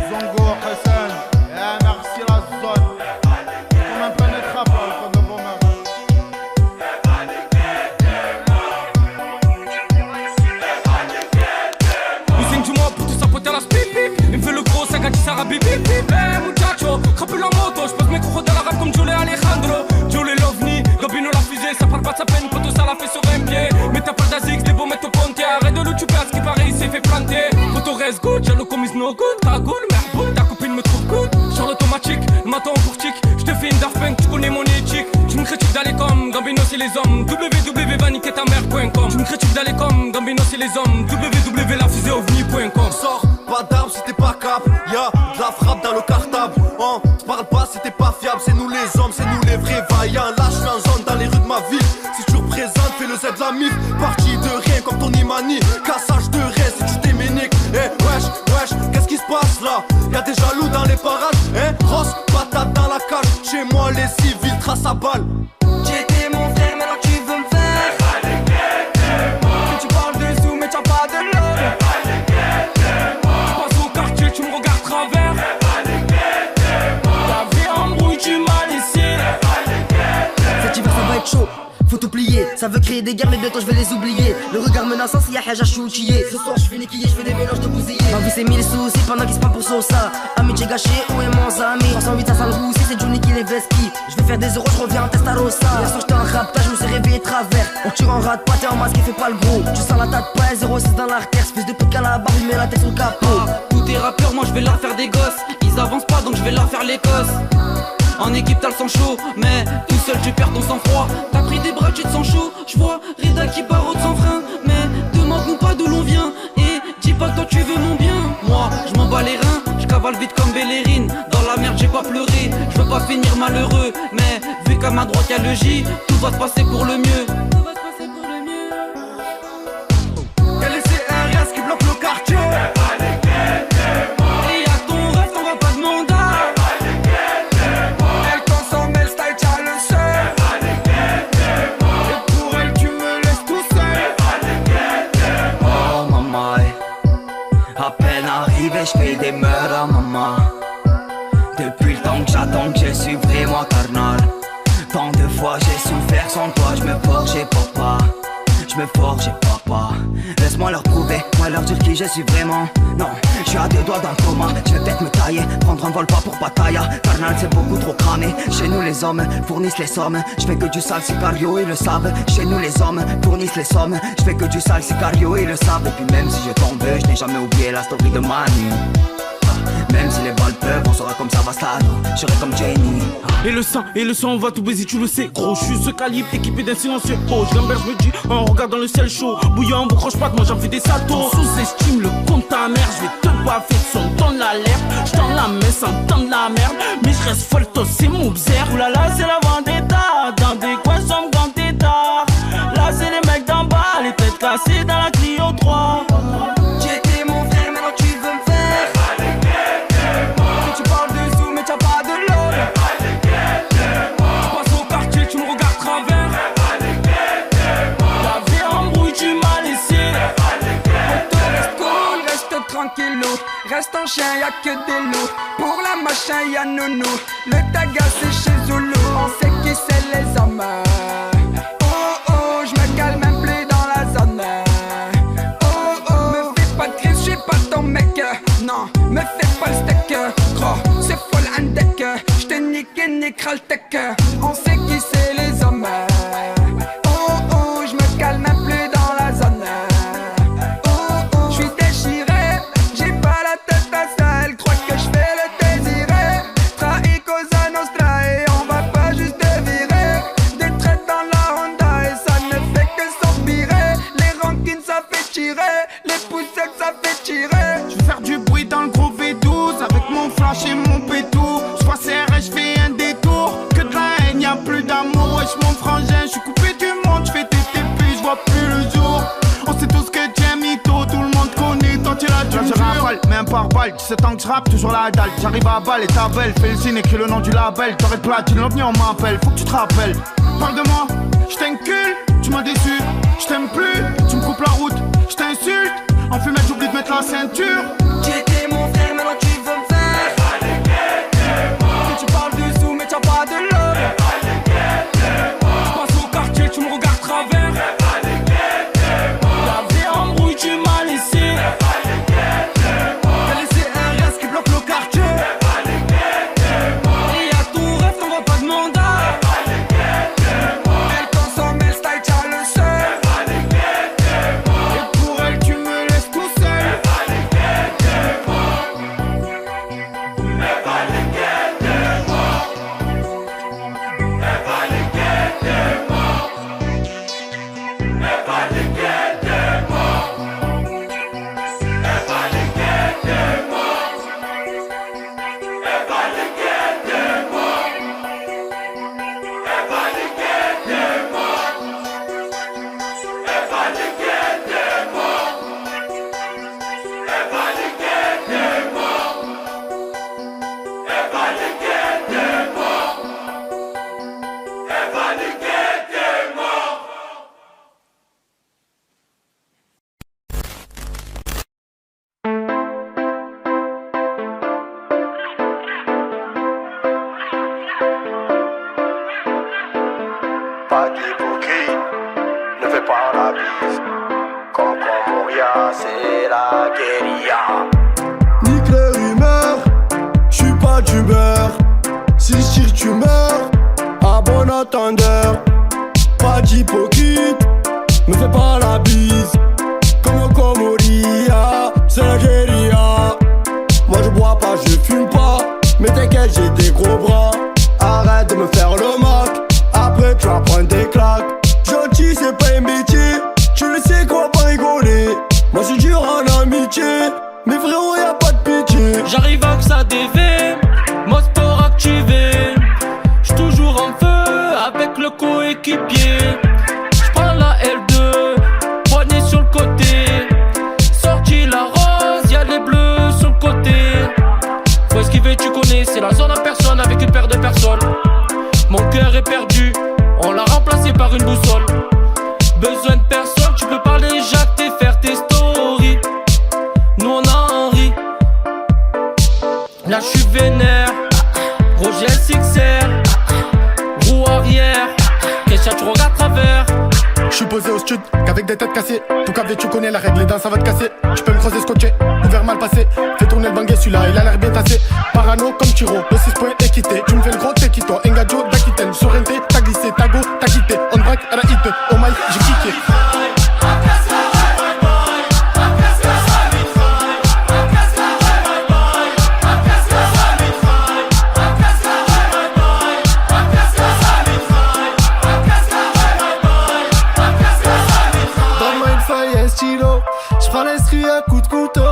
Zongo, Hassan, merci la zone. Comme un planète rappel, comme de bonheur. Usine du mois pour tout sapoter la spip pip. Il me fait le gros sac à 10 Sarah bip bip bip. Eh muchacho, crapule la moto. J'pose mes coups de la rap comme Jules Alejandro. Jules l'ovni, Gabino la fusée. Ça parle pas de sa peine, poteau ça l'a fait sur un pied. Mais t'as pas d'Azix, des beaux mettre au pontier. Arrête de le tuer à ce qui paraît, il s'est fait planter. Photo reste good, jaloux comme is no good. Cagoule, merboule, ta copine me trouve good. Sur l'automatique, le matin en courtique. J'te fais une Daft Punk, tu connais mon éthique. Tu me critiques d'aller comme Gambino c'est les hommes. www va niquer ta mère.com. Tu me critiques d'aller comme Gambino c'est les hommes. www.lafuséovni.com. Sors pas d'armes si t'es pas cap. Y'a de la frappe dans le cartable. On te parle pas si t'es pas fiable. C'est nous les hommes, c'est nous les vrais vaillants. Là j'suis en zone dans les rues de ma ville. Si tu représentes, fais le Z de la mif. Parti de rien comme Tony Mani. Cassage de reste si tu t'éméniques. Eh wesh, qu'est-ce qui se passe là? Y'a des jaloux dans les parages. Eh Ross, patate dans la cage. Chez moi les civils tracent à balle. J'étais mon frère, maintenant tu veux me faire. Que tu parles de sous mais t'as pas de l'homme. Tu passes au quartier, tu me regardes travers. Ta vie embrouille, tu m'as laissé. Cet hiver ça va être chaud, faut tout plier. Ça veut créer des guerres mais bientôt je vais les oublier. Le regard menaçant s'il y a Haja choutier. Ce soir je fais niquiller, je fais des mélanges de bousillés. Ma vie c'est mille soucis pendant qu'ils se prennent pour Sosa. Ami j'ai gâché, où est mon ami? 308 ça sent le roussi, c'est Johnny qui les vesquille. Je vais faire des euros, je reviens en Testarossa. Hier soir j'étais en raptage, je me suis réveillé travers. On tire en rate, pas t'es en masque et fais pas le gros. Tu sens la tête pas 06 dans l'artère. Ce fils de pute qu'à la barre, il met la tête sur le capot. Tous tes rappeurs, moi je vais leur faire des gosses. Ils avancent pas donc je vais leur faire l'Écosse. En équipe t'as le sang chaud, mais tout seul tu perds ton sang-froid. T'as pris des bras, tu te sens chaud. J'vois Reda qui barre sans frein. Mais demande-nous pas d'où l'on vient. Et dis pas que toi tu veux mon bien. Moi je m'en bats les reins, je cavale vite comme Bellerine. Dans la merde j'ai pas pleuré, je veux pas finir malheureux. Mais vu qu'à ma droite y'a le J, tout va se passer pour le mieux. Tout va se passer pour le mieux. Y'a les CRS qui bloquent le quartier. Et y'a ton rêve, t'en vas pas de mandat. Elle consomme, elle style, t'as le seul. Et pour elle tu me laisses tout seul. Oh maman, à peine arrivé, j'fais des meurs à maman. Depuis le temps que j'attends que je suis vraiment carnal. Tant de fois j'ai souffert sans toi, je me forgeais papa. Je me forgeais papa. Laisse-moi leur prouver, moi leur dire qui je suis vraiment. Non, je suis à deux doigts dans le coma. Je vais peut-être me tailler, prendre un vol pas pour Pattaya. Carnal c'est beaucoup trop cramé. Chez nous les hommes fournissent les sommes. Je fais que du sale sicario, ils le savent. Chez nous les hommes fournissent les sommes. Je fais que du sale sicario, ils le savent. Et puis même si je tombe, je n'ai jamais oublié la story de Manu. Même si les balles peuvent, on sera comme ça Savastano. Je serai comme Jenny. Et le sang, on va tout baiser, tu le sais, gros. Je suis ce calibre équipé d'un silencieux. Oh, je gamberge, je me dis, en regardant le ciel chaud. Bouillant, vous croche pas, moi j'en fais des saltos. Sous-estime le compte ta mère, je vais te baffer de son ton de l'alerte. J'tends la main sans temps de la merde. Mais je reste folto, c'est mon bzer. Oulala, c'est la vendetta. Dans des coins sombres, dans tes dards. Là, c'est les mecs d'en bas, les têtes cassées dans la Clio 3. J'étais mon frère, maintenant tu veux me faire. Que tu parles de sous mais t'as pas de l'homme. Tu passes au quartier, tu me regardes travers. Ta vie embrouille, tu m'as laissé. Reste cool, reste tranquillou. Reste en chien, y'a que des loups. Pour la machin, y'a nounou. Le taga c'est chez Zulu. On sait qui c'est les hommes. Oh oh, j'me calme même plus dans la zone. Oh oh, me fais pas de crise, j'suis pas ton mec. Non, me fais pas le steak. Gros, c'est folle un deck. J'te nique, niquera le tech. On sait qui c'est les hommes. Oh oh, j'me calme même plus dans la zone. Oh oh, j'suis déchiré. J'ai pas la tête à ça. Elle croit que j'fais le désiré. Trahi Cosa Nostra et on va pas juste te virer. Des traites dans la Honda et ça ne fait que s'empirer. Les rankines ça fait tirer, les poussettes ça fait tirer. Je vais faire du bruit dans le gros V12 avec mon flash et mon pétou. Je passe et je fais un détour. Que de la haine, y'a plus d'amour. Wesh mon frangin, je suis coupé du monde. Je fais TTP, je vois plus le jour. On sait tous que j'aime mytho, tout le monde connaît. Toi tu l'as, tu me rafale, même par balle. 17 ans que je rappe, toujours la dalle. J'arrive à balle et ta belle. Fais le signe, écris le nom du label. T'aurais de platine, l'ovni on m'appelle. Faut que tu te rappelles. Parle de moi, je t'encule, tu m'as déçu. Je t'aime plus, tu me coupes la route. Je t'insulte, en fumette j'oublie de mettre la ceinture. J'étais mon frère. nique les rumeurs. J'suis pas d'humeur. Si j'tire tu meurs. À bon entendeur. Pas d'hypocrite. Me fais pas la bise. Comme Comoria. C'est la guérilla. Moi je bois pas, je fume pas. Mais t'inquiète, j'ai des gros bras. Arrête de me faire le mock. Après tu vas prendre des claques. Gentil c'est pas un métier. Tu le sais qu'on va pas rigoler. Moi c'est dur en amitié. Mais frérot y'a pas de pitié. J'arrive à que ça dévie, mode sport activé. J'suis toujours en feu avec le coéquipier. J'prends la L2, poignée sur le côté. Sorti la rose, y'a les bleus sur le côté. Faut esquiver, tu connais, c'est la zone en personne avec une paire de personnes. Mon cœur est perdu, on l'a remplacé par une boussole. Besoin de personne, tu peux parler, Jacques, et faire tes stories. Nous on en rit. Là j'suis vénère, Roger SXR, roue arrière, Kesha tu regardes travers. J'suis posé au stud, qu'avec des têtes cassées. Tout câblé, tu connais la règle, les dents ça va te casser. Tu peux me creuser scotché, ouvert mal passé. Fais tourner le banguet, celui-là il a l'air bien tassé. Parano comme Tiro, le 6 points équité. Tu me fais le gros tequito, Engadio d'Aquitaine. Sorrente, t'as glissé, t'as go, t'as quitté. On braque, elle a hit, oh my, j'ai kické. J'prends l'estrie à coup de couteau.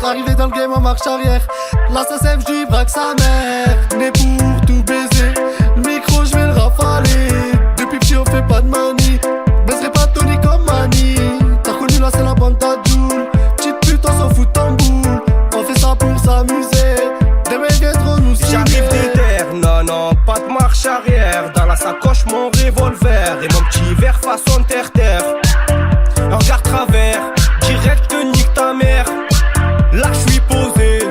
Arrivé dans le game en marche arrière. L'assassin j'dis braque sa mère. Né pour tout baiser. Le micro j'vais le rafaler. Depuis petit on fait pas de manie. Baiserai pas Tony comme Mani. T'as reconnu là c'est la bande d'Adjoul. Petite pute on s'en fout en boule. On fait ça pour s'amuser. Des mecs viendront nous signer. J'arrive des terres, non, pas de marche arrière. Dans la sacoche mon revolver. Et mon petit verre façon terre-terre. Regarde travers, direct nique ta mère. Là j'suis posé,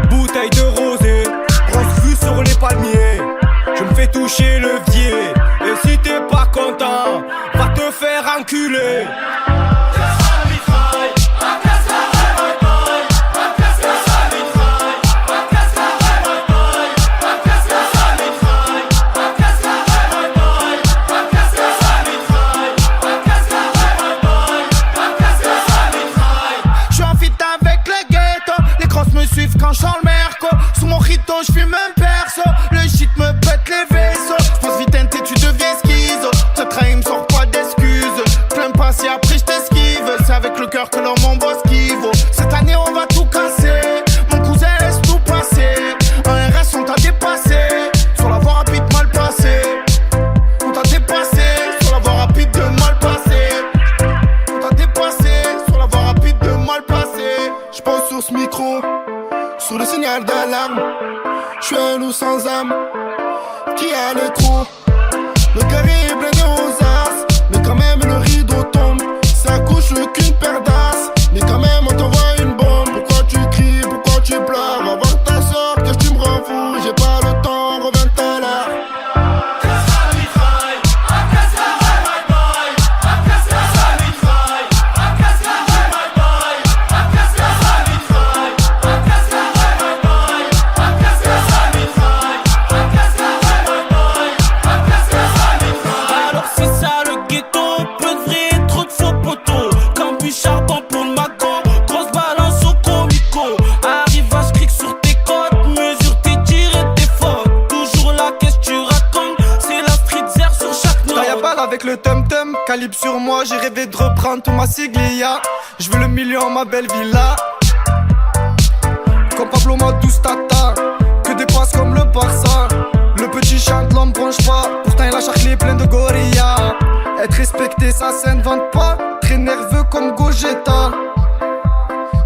bouteille de rosé. Grosse vue sur les palmiers. Je me fais toucher le levier. Et si t'es pas content, va te faire enculer. Quand je sors le merco, sous mon rito j'fume un perso. Le shit me pète les vaisseaux. J'pense vite et tu deviens schizo. Te trahis, me sors pas d'excuses. Plein pas si après j't'esquive. C'est avec le cœur que l'homme mon boss qui vaut. Cette année on va tout casser. Mon cousin laisse tout passer. Un RS on t'a dépassé. Sur la voie rapide mal passé. On t'a dépassé. Sur la voie rapide de mal passé. On t'a dépassé. Sur la voie rapide de mal passé. J'pense sur ce micro. Sous le signal d'alarme, j'suis un loup sans âme qui a le trou. Le carré est blindé aux as, mais quand même le rideau tombe. Ça couche qu'une paire d'as, mais quand même on t'envoie une bombe. Pourquoi tu cries, pourquoi tu pleures? Va voir ta soeur, que tu me rends fou. J'ai pas le temps, reviens tout à l'heure. Avec le tum-tum, calibre sur moi, j'ai rêvé de reprendre tout ma siglia. Je veux le million, ma belle villa. Comme Pablo Madous Tata, que des passes comme le Barça. Le petit chante, l'homme bronche pas, pourtant il a charclé plein de gorillas. Être respecté, ça ne vante pas, très nerveux comme Gogeta.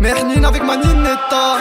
Mernine avec ma ninetta.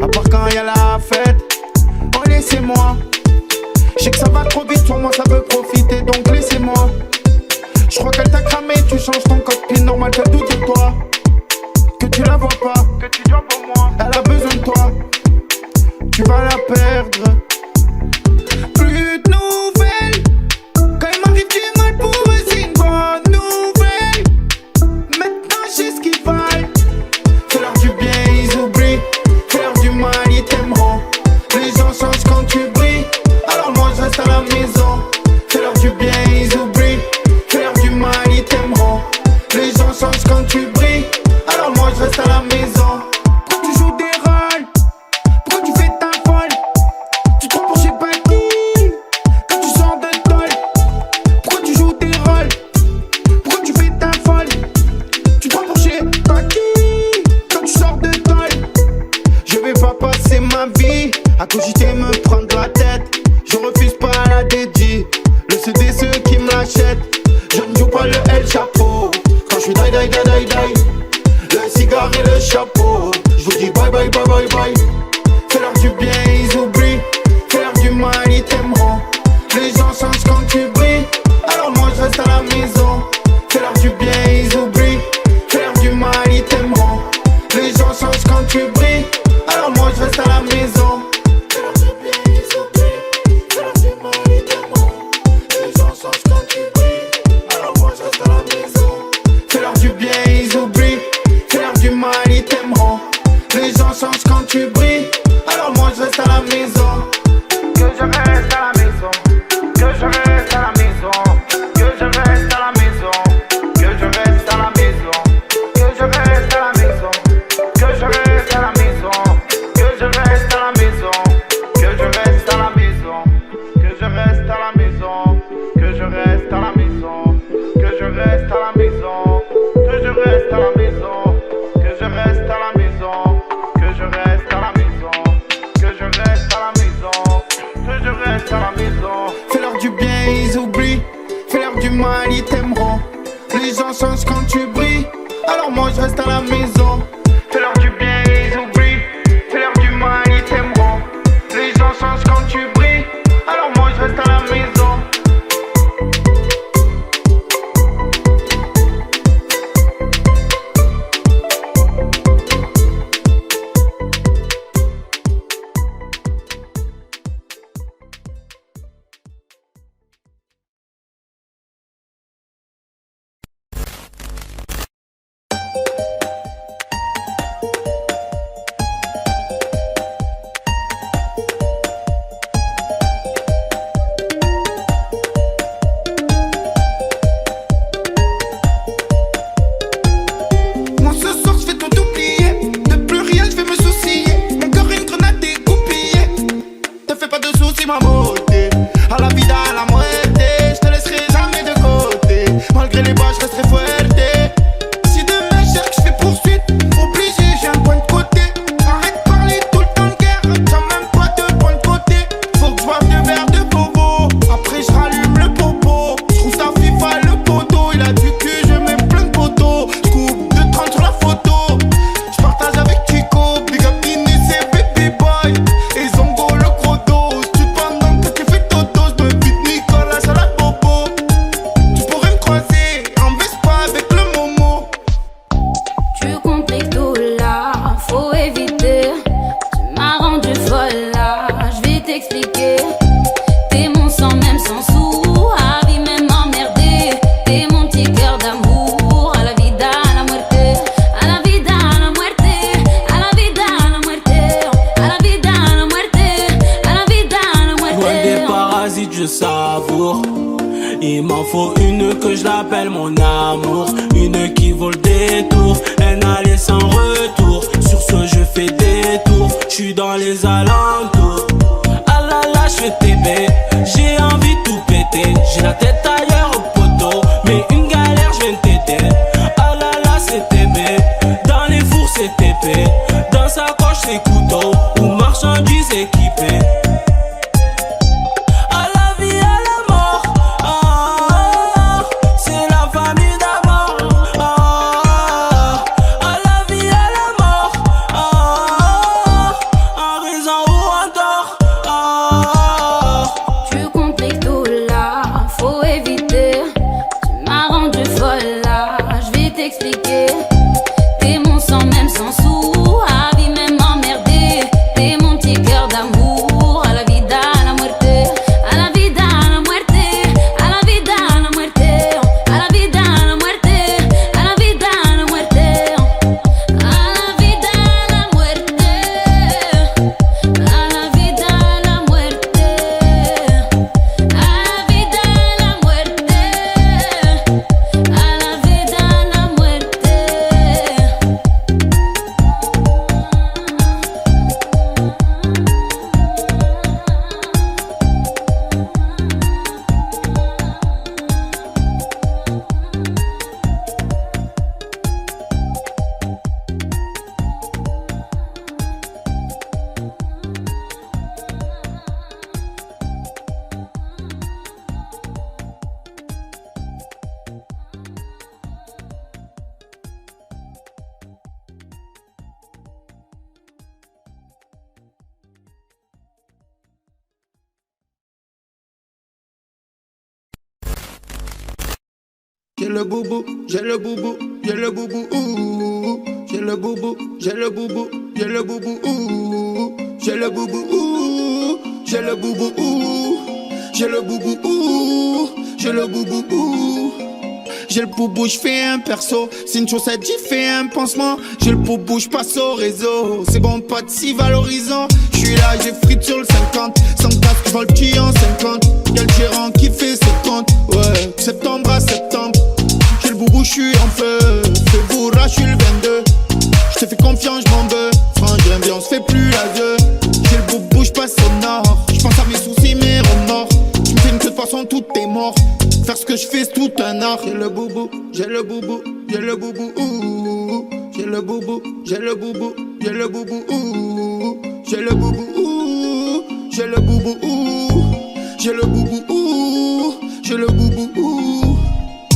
à part quand y'a la fête. Oh laissez-moi, je sais que ça va trop vite, sur moi ça veut profiter, donc laissez-moi. Je crois qu'elle t'a cramé, tu changes ton cockpit, normal qu'elle doute de toi. Que tu la vois pas, que tu dois pour moi. Elle a besoin de toi, tu vas la perdre. Plus de nouvelles, quand il m'arrive du mal pour eux c'est une bonne nouvelle. Maintenant j'ai ce qu'ils valent. Fais-leur du bien, ils oublient. Fais-leur du mal, ils t'aimeront. Les gens changent quand tu brilles, alors moi je reste à la maison. Fais-leur du bien, ils oublient. Fais-leur du mal, ils t'aimeront. Les gens changent quand tu brilles, alors moi je reste à la maison. Pourquoi tu joues des rôles? Pourquoi tu fais ta folle? Tu te prends pour je sais pas qui quand tu sors de tôle. Pourquoi tu joues des rôles? Pourquoi tu fais ta folle? Tu te prends pour je sais pas qui quand tu sors de tôle. Je vais pas passer ma vie à cogiter me prendre la tête. Je refuse pas la dédie, le CD ceux qui me l'achètent. Je ne joue pas le L chapeau quand je suis die. Le cigare et le chapeau, je vous dis bye bye bye bye bye. Fais-leur du bien, ils oublient. Fais-leur du mal, ils t'aimeront. Les gens changent quand tu brilles, alors moi je reste à la maison. Fais-leur du bien, ils oublient. Fais-leur du mal, ils t'aimeront. Les gens changent quand tu brilles, alors moi je reste à la maison. Fais-leur du bien, ils oublient. Fais-leur du mal, ils t'aimeront. Les gens changent quand tu brilles, alors moi je reste à la maison. Fais-leur du bien, ils oublient. Fais-leur du mal, ils t'aimeront. Les gens changent quand tu brilles, alors moi je reste à la maison. Que je reste à la maison. Que je reste à la maison. Que je reste à la maison. Que je reste à la maison. Que je reste à la maison. Que je reste à la maison. Que je reste à la maison. Que je reste à la maison. Que je reste à la maison. Que je reste à la maison. Que je reste à la maison. Que je reste à la maison. Que je reste à la maison. Que je reste à la maison. Que je reste à la maison. Que je reste à la maison. Fais-leur du bien, ils oublient. Fais-leur du mal, ils t'aimeront. Les gens changent quand tu brilles, alors moi je reste à la maison. Fais-leur du bien, ils oublient. Fais-leur du mal, ils t'aimeront. Les gens changent quand tu brilles, alors moi je reste à la maison. Moi ce soir je vais tout oublier. De plus rien je vais me soucier. Mon cœur est une grenade dégoupillée. Te fais pas de soucis ma beauté. À la vida, à la muerte. Je te laisserai jamais de côté. Malgré les bas je resterai fuerte. Si demain je cherche je fais poursuite, obligé j'ai un point de côté. Arrête de parler tout le temps de guerre, t'as même pas de point de côté. Faut que je boive deux verres de bobo, après je rallume le popo. Je trouve ça FIFA le poteau, il a du cul, je mets plein de poteaux. Je coupe de 30 sur la photo, je partage avec Chico. Big up Inès et Baby Boy, et Zongo le gros dos. Tu pendant que tu fais toto, je me vide Nicolas à la bobo. Tu pourrais me croiser en Vespa avec le Momo. Tu compliques tout là, faut éviter. Tu m'as rendu folle là, je vais t'expliquer. T'es mon sang même sans sous, à vie même emmerdé. T'es mon petit cœur d'amour, à la vida, à la muerte. À la vida, à la muerte. À la vida, à la muerte. À la vida, à la muerte. À la vida, à la muerte. Loin des parasites, je savoure. Il m'en faut une que je l'appelle mon amour. Une qui vaut le détour, un aller sans retour. Sur ce je fais des tours, je suis dans les alentours. Ah là là, je fais TB, j'ai envie de tout péter. J'ai la tête ailleurs au poteau, mais une galère je viens t'aider. Ah là là, c'est TB, dans les fours c'est TP. Dans sa poche c'est couteau, ou marchandises équipées. À la vie, à la mort, ah, c'est la famille d'abord. Ah, à la vie, à la mort, ah, J'ai le boubou, j'ai le boubou, j'ai le boubou, ouh. J'ai le boubou, j'ai le boubou, j'ai le boubou, ouh. J'ai le boubou, ouh. J'ai le boubou, ouh. J'ai le boubou, ouh. J'ai le boubou, ouh. J'ai le boubou, j'fais un perso. C'est une chaussette, j'y fais un pansement. J'ai le boubou, j'passe au réseau. C'est bon, pas de si valorisant. J'suis là, j'ai frite sur le 50. Sans casque, j'vole petit en 50. Y'a le gérant qui fait ses comptes. Ouais, septembre à septembre. J'ai le boubou, j'suis en feu. Fais-vous là, j'suis le 22. J'te fais confiance, j'm'en veux. Frangin bien, on se fait plus la gueule. J'ai le boubou, j'passe au nord. J'pense à mes soucis, mes remords. Tu me fais une queue de façon, tout est mort. Faire ce que je fais, c'est tout un art. J'ai le boubou, j'ai le boubou, j'ai le boubou, ouh. J'ai le boubou, j'ai le boubou, j'ai le boubou, ouh. J'ai le boubou, ouh. J'ai le boubou, ouh. J'ai le boubou, ouh. J'ai le boubou, ouh.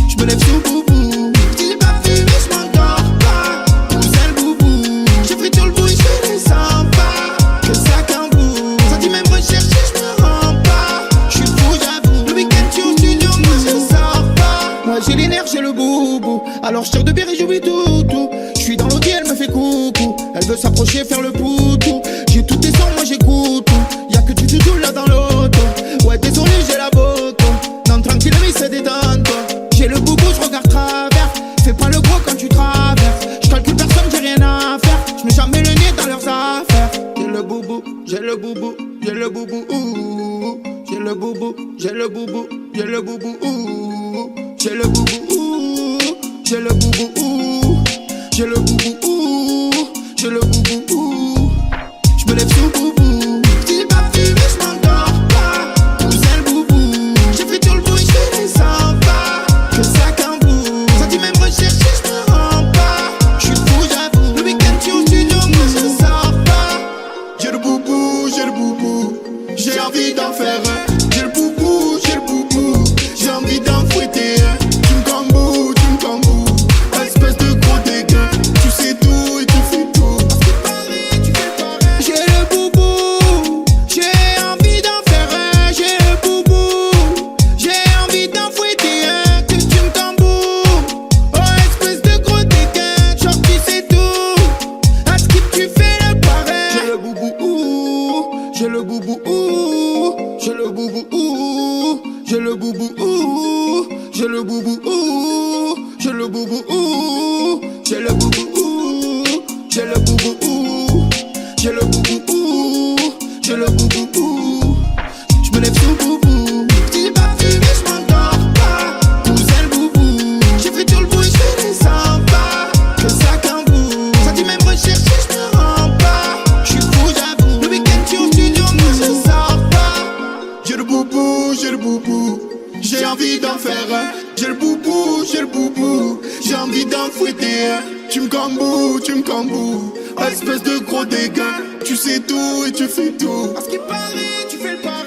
J'me lève sous boubou. Si j'ai pas fumé, j'm'endors pas. Où c'est le boubou? J'ai pris tout le bout, j'fais des sympas. Que ça qu'un bout. Ça dit même rechercher, j'me rends pas. J'suis fou, j'avoue. Le week-end, tu au studio, moi je sors pas. Moi j'ai les nerfs, j'ai le boubou. Alors j'tire de bière et j'oublie tout. J'suis dans l'audi, elle me fait coucou. Elle veut s'approcher, faire le poutou. J'ai tout des sons, moi j'écoute tout. Y'a que du tout là dans l'auto. Ouais, désolé, j'ai la boto. Non, tranquille, mais c'est détente. J'ai le boubou, j'regarde travers. Fais pas le gros quand tu traverses. J'calcule personne, j'ai rien à faire. J'mets jamais le nez dans leurs affaires. J'ai le boubou, j'ai le boubou, j'ai le boubou, ouh. J'ai le boubou, j'ai le boubou, j'ai le boubou, ouh. J'ai le boubou, ouh. J'ai le boubou, ouh. J'ai le boubou, ouh. J'ai le boubou, ouh. J'me lève sous boubou. Si j'ai pas fumé, j'm'endors pas. Où c'est le boubou? J'ai fait tout le bruit, j'fais des sympas. Que ça qu'un bout. Ça dit même rechercher, j'me rends pas. J'suis fou, j'avoue. Le week-end, tu au studio, moi je sors pas. J'ai le boubou, j'ai le boubou. J'ai envie d'en faire un. J'ai le boubou, j'ai le boubou. J'ai envie d'en fouetter un. Tu me camboues, espèce de gros dégueu. Tu sais tout et tu fais tout. Parce que pareil, tu fais pareil. J'ai le boubou, j'ai envie d'en faire un. J'ai le boubou, j'ai envie d'en fouetter un. Que tu me camboues, oh espèce de gros dégueu. Genre tu sais tout, à ce que tu fais le pareil. J'ai le boubou, ouh. J'ai le boubou, ouh. J'ai le boubou, ouh. J'ai le boubou, ouh. J'ai le boubou, ouh. J'ai le boubou, ouh. J'ai le boubou, ouh. J'ai le boubou, ouh. J'ai le boubou, ouh. J'ai le boubou, ouh. J'me lève sous boubou. Si j'ai pas fumé, j'm'endors pas. Où c'est le boubou? J'ai fait tout le bruit, j'fais des sympas. Que ça qu'un bout. Ça dit même rechercher, j'me rends pas. J'suis fou, j'avoue. Le week-end, tu au studio, moi je sors pas. J'ai le boubou, j'ai le boubou. J'ai envie d'en faire un. J'ai le boubou, j'ai le boubou. J'ai envie d'en fouetter un. Tu me camboues, espèce de gros dégueu. Tu sais tout et tu fais tout. À ce qui paraît, tu fais le pareil.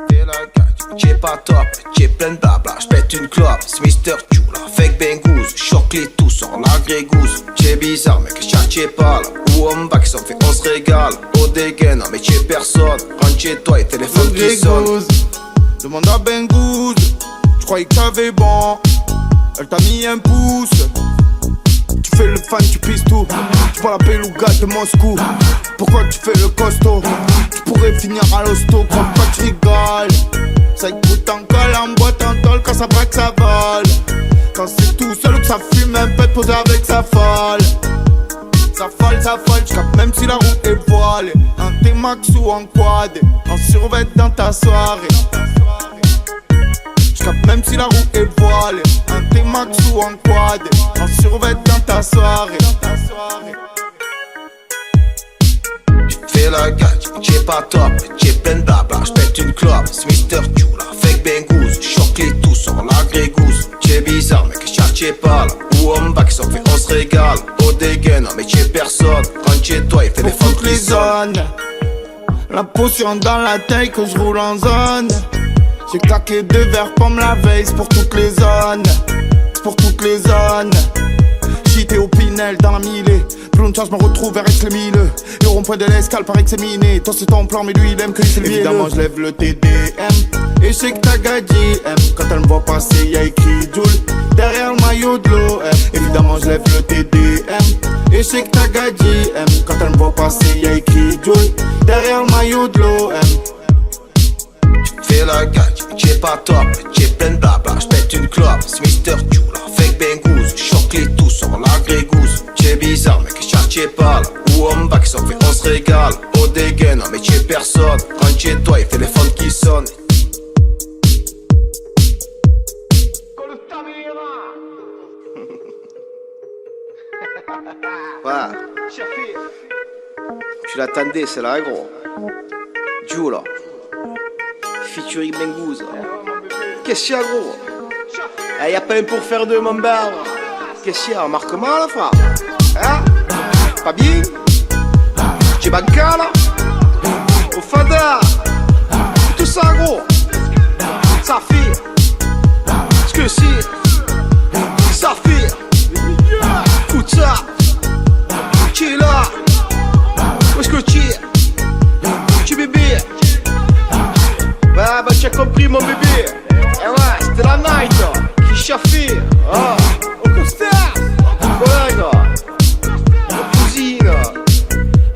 T'es la gâte, t'es pas top, t'es plein de blabla, j'pète une clope, c'est Mr. Chula, fake bengouz, choque les tous, sur la grégouze. T'es bizarre mec, t'es pas là, où on va qui fait on se régale. Au dégain, non mais t'es personne, rentre chez toi et téléphone qui sonne. Demande à Bengouz, j'croyais que t'avais bon, elle t'a mis un pouce. Tu fais le fan, tu pisses tout. Tu prends la beluga de Moscou. Pourquoi tu fais le costaud? Tu pourrais finir à l'hosto, crois pas que tu rigoles. Ça écoute encore en boîte en tôle, quand ça braque ça vole. Quand c'est tout seul ou que ça fume, un peu de poser avec sa folle. Ça folle, j'capte même si la roue est voilée. En T-Max ou en quad, en survêt dans ta soirée. J'capte même si la roue est voilée. En T-Max ou en quad, en survêt dans ta soirée. Fais la gâte, t'es pas top, t'es plein de blabla, j'pète une clope, c'est Mr. Chula, fake bengouz, choque les tous, sur la grégouze. T'es bizarre mec, t'es pas là, où on va qui fait on se régale. Au dégain, non mais t'es personne, rentre chez toi et fais des pour toutes les qui sonnent. zones, la potion dans la taille que je roule en zone. J'ai claqué 2 verres pomme la veille, c'est pour toutes les zones. C'est pour toutes les zones. J'étais au Pinel dans la Millet, Plus longtemps je me retrouve vers Aix-les-Mileux. Le rond-point de l'escale paraît que c'est miné. Toi c'est ton plan mais lui il aime que c'est le évidemment je lève le TDM. Et je sais que ta gadji aime. Quand elle me voit passer y'a écrit Joule derrière le maillot de l'OM. Évidemment je lève le TDM. Et je sais que ta gadji aime. Quand elle me voit passer y'a écrit Joule derrière le maillot de l'OM. Fais la gadji, t'es pas top, t'es plein de blabla, j'pète une clope, c'est Mr. Jula, fake bengouze, choque les tous sur la grégouze. T'es bizarre mec, t'es pas là, ou on back, ça fait on se régale. Au dégaine, non mais t'es personne, rentre chez toi, il fait les phones qui sonnent. Ouais, tu l'attendais, c'est là gros. Jula featuring Bengouze. Qu'est-ce qu'il y a gros? Y'a pas un pour faire deux mon bar. Qu'est-ce qu'il y a? Marquement la frappe. Hein? Pas bien? Tu es bancal là? Au fada. Tout ça gros. Ça fait. Ce que c'est. Ça fait. Écoute ça. Tu es là. Où est-ce que tu es? Tu bébé. Bah tu as compris mon bébé. Eh ouais, c'était la night qui chaffait. Ah, au costard. Collègue. Mon cousine.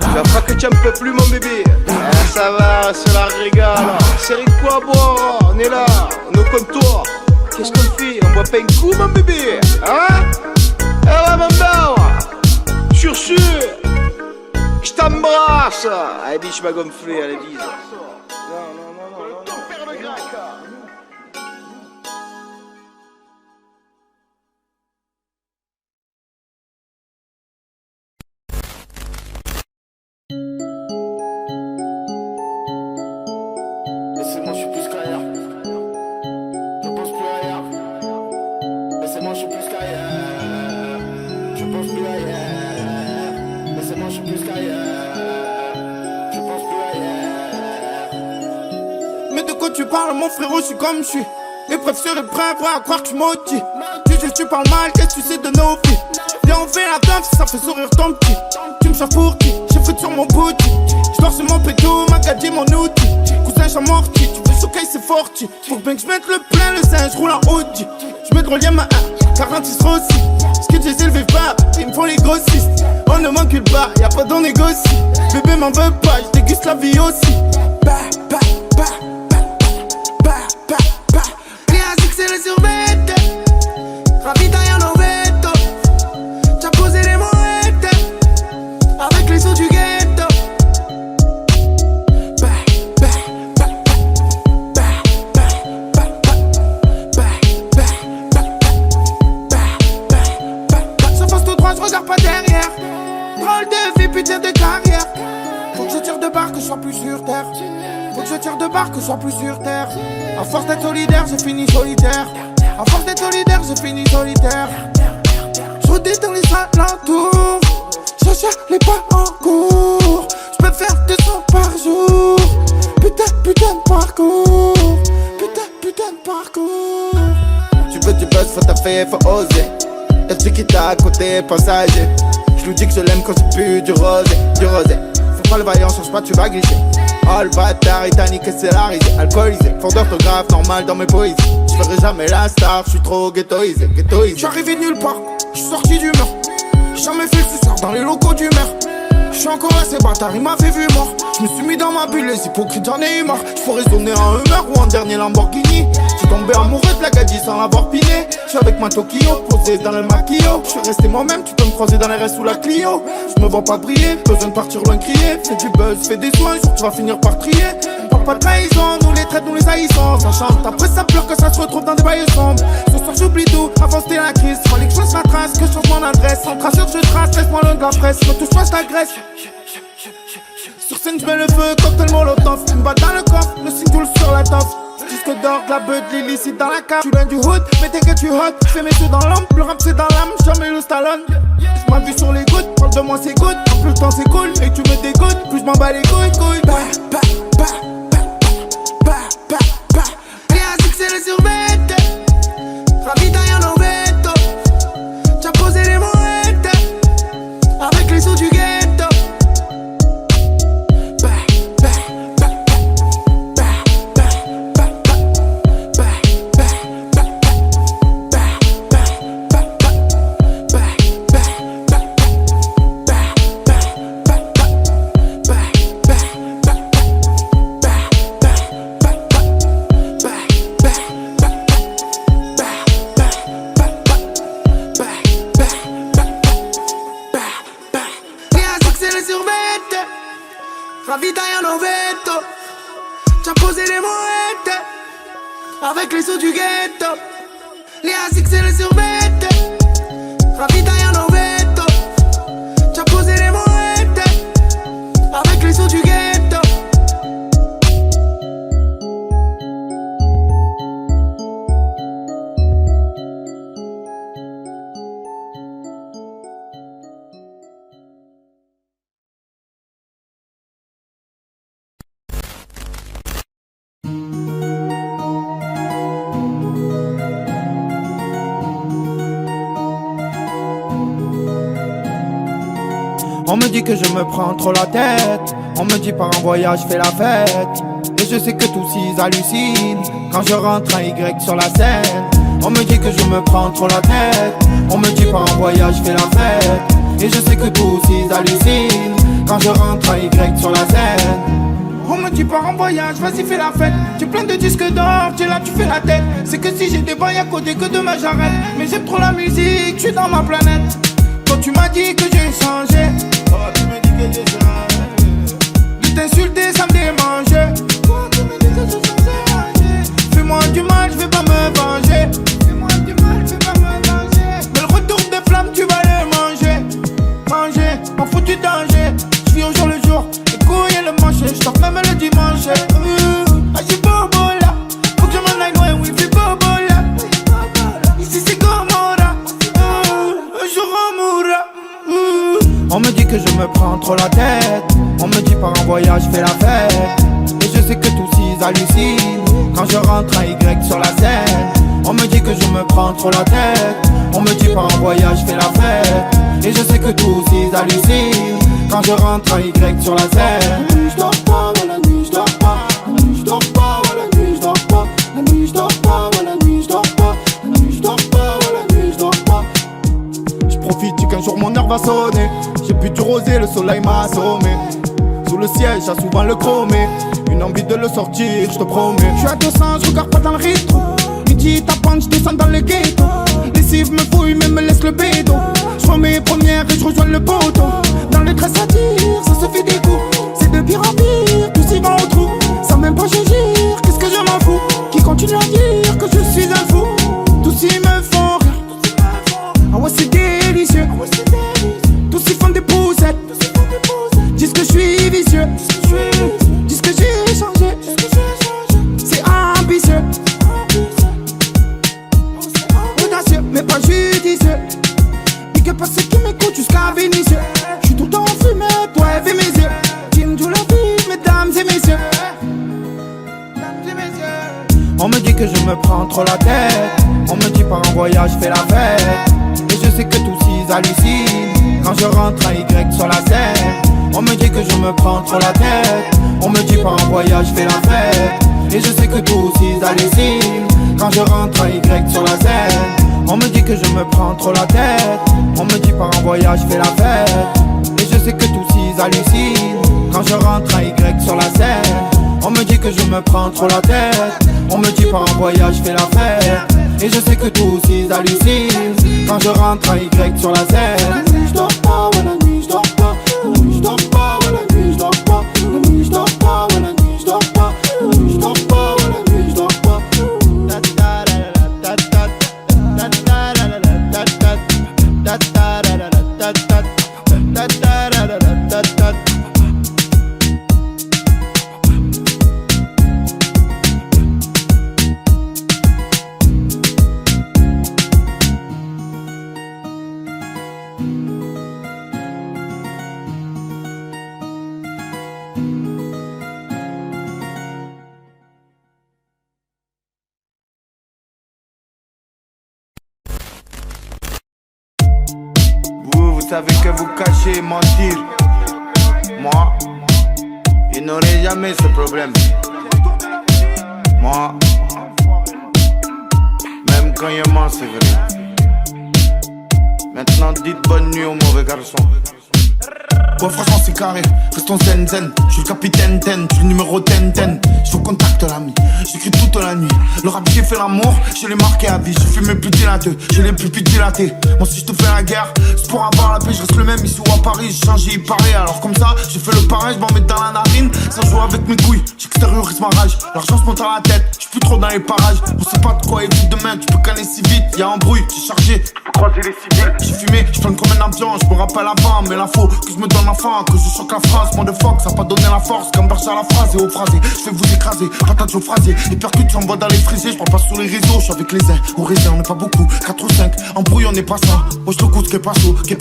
Tu vas pas que tu en peux plus mon bébé. Eh ça va, c'est la régale. C'est quoi boire? On est là, on est au comptoir. Qu'est-ce qu'on fait? On boit pas un coup mon bébé? Hein? Eh ouais mon bébé. Sur ce, je t'embrasse. Allez biche m'a gonflé, allez bise. Laissez-moi, je suis plus qu'ailleurs. Je pense plus ailleurs. Laissez-moi, je suis plus qu'ailleurs. Je pense plus ailleurs. Laissez-moi, je suis plus qu'ailleurs. Je pense plus ailleurs. Mais de quoi tu parles, mon frérot, je suis comme je suis. Les preuves seraient prêts à croire que je maudis. Tu parles mal, qu'est-ce que tu sais de nos vies? Viens, on fait la teuf, ça fait sourire ton petit. Tu me cherches pour qui? J'ai foutu sur mon bouti. J'dors sur mon pétou, ma gadji, mon outil. Cousin, j'amortis, tu veux choquer, c'est forti. Faut bien que je mette le plein, le sein, j'roule en Audi. J'mets de relier ma 1, 46 aussi. Ce que j'ai élevé pas, ils me font les grossistes. On ne m'encule pas, y'a pas d'on négocie. Bébé m'en veut pas, j'déguste la vie aussi. Bah, bah, bah, bah, bah, bah, bah. Léazique, c'est le survêt. Ravitaille en veto. T'as posé les moettes avec les sous du ghetto. Bah, bah, bah, bah, bah, bah, bah, bah, bah. Je fonce tout droit, je regarde pas derrière. Drôle de vie, putain de carrière. Faut que je tire de barre, que je sois plus sur terre. Faut que je tire de barre, que je sois plus sur terre. À force d'être solidaire, j'ai fini solitaire. À force d'être solidaire, j'ai fini solitaire. J'rodais dans les alentours. Cherche les pas en cours. J'peux faire 200 par jour. Putain, putain de parcours. Putain, putain de parcours. Tu veux du buzz, faut taffer, faut oser. Y'a celui qui t'a à côté, passager. J'lui dis que je l'aime quand c'est plus du rosé, du rosé. Faut pas le vaillant, cherche pas, tu vas glisser. Oh le bâtard, il t'a niqué, c'est la risée. Alcoolisé, fort d'orthographe, normal dans mes poésies. J'ferai jamais la star, j'suis trop ghettoisé, ghettoisé. J'suis arrivé de nulle part, j'suis sorti du mur. J'ai jamais fait le suceur dans les locaux du maire. J'suis encore assez bâtard, il m'avait vu mort. J'me suis mis dans ma bulle, les hypocrites j'en ai eu marre. J'pour raisonner en Hummer ou en dernier Lamborghini. J'suis tombé amoureux de la gadji sans l'avoir piné. J'suis avec ma Tokyo, posé dans le maquillot. J'suis resté moi-même, tu peux me croiser dans les restes sous la Clio. J'me vois pas briller, besoin de partir loin crier. Fais du buzz, fais des soins, un jour tu vas finir par trier. On parle pas de trahison, nous les traite, nous les haïssons. Ça chante, après ça pleure que ça se retrouve dans des bails sombres. Ce soir j'oublie tout, avant c'était la crise. Fallait que je fasse ma trace, que je change mon adresse. Sans traceur je trace, laisse-moi loin de la presse. Me touche pas, je t'agresse. Sur scène j'mets le feu, cocktail molotov. Une balle dans le coffre, le single sur la toffe. Disque d'or, de la beute, l'illicite dans la cave. Tu viens du hood, mais t'inquiète tu hot. Fais mes yeux dans l'ombre, le rap c'est dans l'âme. Jamais le stallone. J'm'as vu sur les gouttes, parle de moi c'est good. Plus le temps c'est cool, et tu me dégoûtes. Plus j'm'en bats les couilles, couilles. Bah, bah, bah, bah, bah, bah, bah. Léazique c'est le survêt. Ravitaille en veto. T'as posé les moettes avec les sous avec les sous du ghetto. Les ASIC c'est les survêtes. Ravitaille en Norveto. T'as posé les moettes avec les sous du ghetto. On me dit que je me prends trop la tête. On me dit par un voyage fais la fête. Et je sais que tous ils hallucinent quand je rentre un Y sur la scène. On me dit que je me prends trop la tête. On me dit par un voyage fais la fête. Et je sais que tous ils hallucinent quand je rentre un Y sur la scène. On me dit par un voyage, vas-y fais la fête. J'ai plein de disques d'or, tu es là, tu fais la tête. C'est que si j'ai des bails à côté que demain j'arrête. Mais j'aime trop la musique, je suis dans ma planète. Quand tu m'as dit que j'ai changé, oh, tu me dis que j'ai changé. De t'insulter ça me démangeait. Toi tu me dis que j'ai changé. Fais-moi du mal, je vais pas me venger. Fais-moi du mal, je vais pas me venger. Mais le retour des flammes tu vas les manger. Manger, en foutu danger. Je vis au jour le jour, les couilles et le manche. Je dors même le dimanche. J'ai bobo là, faut que je m'en aille loin, oui fais bobo là. Ici c'est Gomorrah, un jour on mourra. On me dit que je me prends trop la tête. On me dit par un voyage fais la fête. Et je sais que tous ils hallucinent quand je rentre un Y sur la scène. On me dit que je me prends trop la tête. On me dit par un voyage fais la fête. Et je sais que tous ils hallucinent quand je rentre un Y sur la scène. La nuit je dors pas, ouais, la nuit je dors pas. La nuit je dors pas, ouais, la nuit je dors pas. La nuit je dors pas, ouais, la nuit je dors pas. La nuit je dors pas, ouais, la nuit je dors pas. Je profite qu'un jour mon heure va sonner. J'ai bu du rosé, le soleil m'a assommé. Sous le siège, j'ai souvent le chromé. Une envie de le sortir, je te promets. Je suis à 200, je regarde pas dans le rétro. Midi tapante, je descends dans le ghetto. Les cives me fouillent, mais me laisse le bédo. Je prends mes premières et je rejoins le poteau. Dans le trait ça tire, ça se fait des coups. C'est de pire en pire, tous y vont au trou. Sans même pas je gire, qu'est-ce que je m'en fous. Qui continue à dire que je suis un fou. Tous y me font rire. Ah ouais c'est délicieux. Tous y font des poussettes. Disent que je suis vicieux. Disent que j'ai changé. C'est ambitieux. Audacieux mais pas judicieux. Big up à ceux qui m'écoutent jusqu'à Vénitieux. J'suis tout le temps en fumée, toi et mes yeux. Team Joue la vie, mesdames et messieurs. On me dit que je me prends trop la tête. On me dit par un voyage fais la fête. Et je sais que tous ils hallucinent quand je rentre un Y sur la scène. On me dit que je me prends trop la tête. On me dit par un voyage fais la fête. Et je sais que tous ils hallucinent quand je rentre un Y sur la scène. On me dit que je me prends trop la tête. On me dit par un voyage fais la fête. Et je sais que tous ils hallucinent quand je rentre un Y sur la scène. On me dit que je me prends trop la tête. On me dit par un voyage fais la fête. Et je sais que tous ils hallucinent quand je rentre un Y sur la scène. La nuit je dors pas, ouais la nuit je dors pas. La nuit je dors pas, ouais la nuit je dors pas. La nuit je dors pas, ouais la nuit je dors pas. La nuit je dors pas, ouais la nuit je dors pas. Vous savez que vous cachez, mentir. Moi, il n'aurait jamais ce problème. Moi, même quand il ment, c'est vrai. Maintenant, dites bonne nuit aux mauvais garçons. Ouais franchement c'est carré, restons zen zen. Je suis le capitaine ten, je suis le numéro 10 10. Je vous contacte l'ami, j'écris toute la nuit. Le rap j'ai fait l'amour, je l'ai marqué à vie. J'ai fumé plus dilaté, je l'ai plus dilaté. Moi si je te fais la guerre, c'est pour avoir la paix. Je reste le même ici ou à Paris, j'ai changé il paraît. Alors comme ça, j'ai fait le pareil, je m'en mets dans la narine. Ça joue avec mes couilles, j'extériorise ma rage. L'argent se monte à la tête, je suis plus trop dans les parages. On sait pas de quoi il vit demain, tu peux canner si vite. Y'a un bruit, j'ai chargé, tu peux croiser les civils. J'ai fumé, je tourne comme un avion, je me rappelle avant. Mais la faux, que je me donne la fin, que je choque la phrase. Moi de fuck, ça a pas donné la force. Comme berger à la phrase et au phrasé, je vais vous écraser, patate au phrasé. Et percute, j'envoie dans les frisés, je parle pas sur les réseaux. Je suis avec les uns, au raisin, on n'est pas beaucoup, 4 ou 5. En brouille, on n'est pas ça. Moi je le coûte, qu'est pas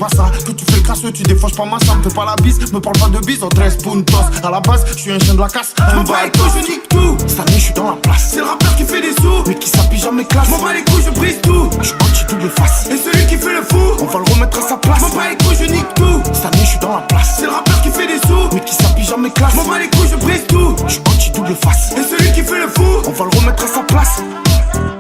ça. Que tu fais le crasseux, tu défauches pas ma ça. Me fais pas la bise, me parle pas de bise, on 13 puntos. À la base, je suis un chien de la casse. Un bas et tout, je nique tout. Cette année, je suis dans la place. C'est le rappeur qui fait des sous, mais qui s'appuie jamais classe. M'en bats les couilles, je brise tout. Je suis anti-double face. Et celui qui fait le fou, on va le remettre à sa place. M'en bats les couilles, je nique tout. Cette année, je suis dans la place. C'est le rappeur qui fait des sous, mais qui s'appuie jamais classe. M'en bats les couilles, je brise tout. Je suis anti-double face. Et celui qui fait le fou, on va le remettre à sa place.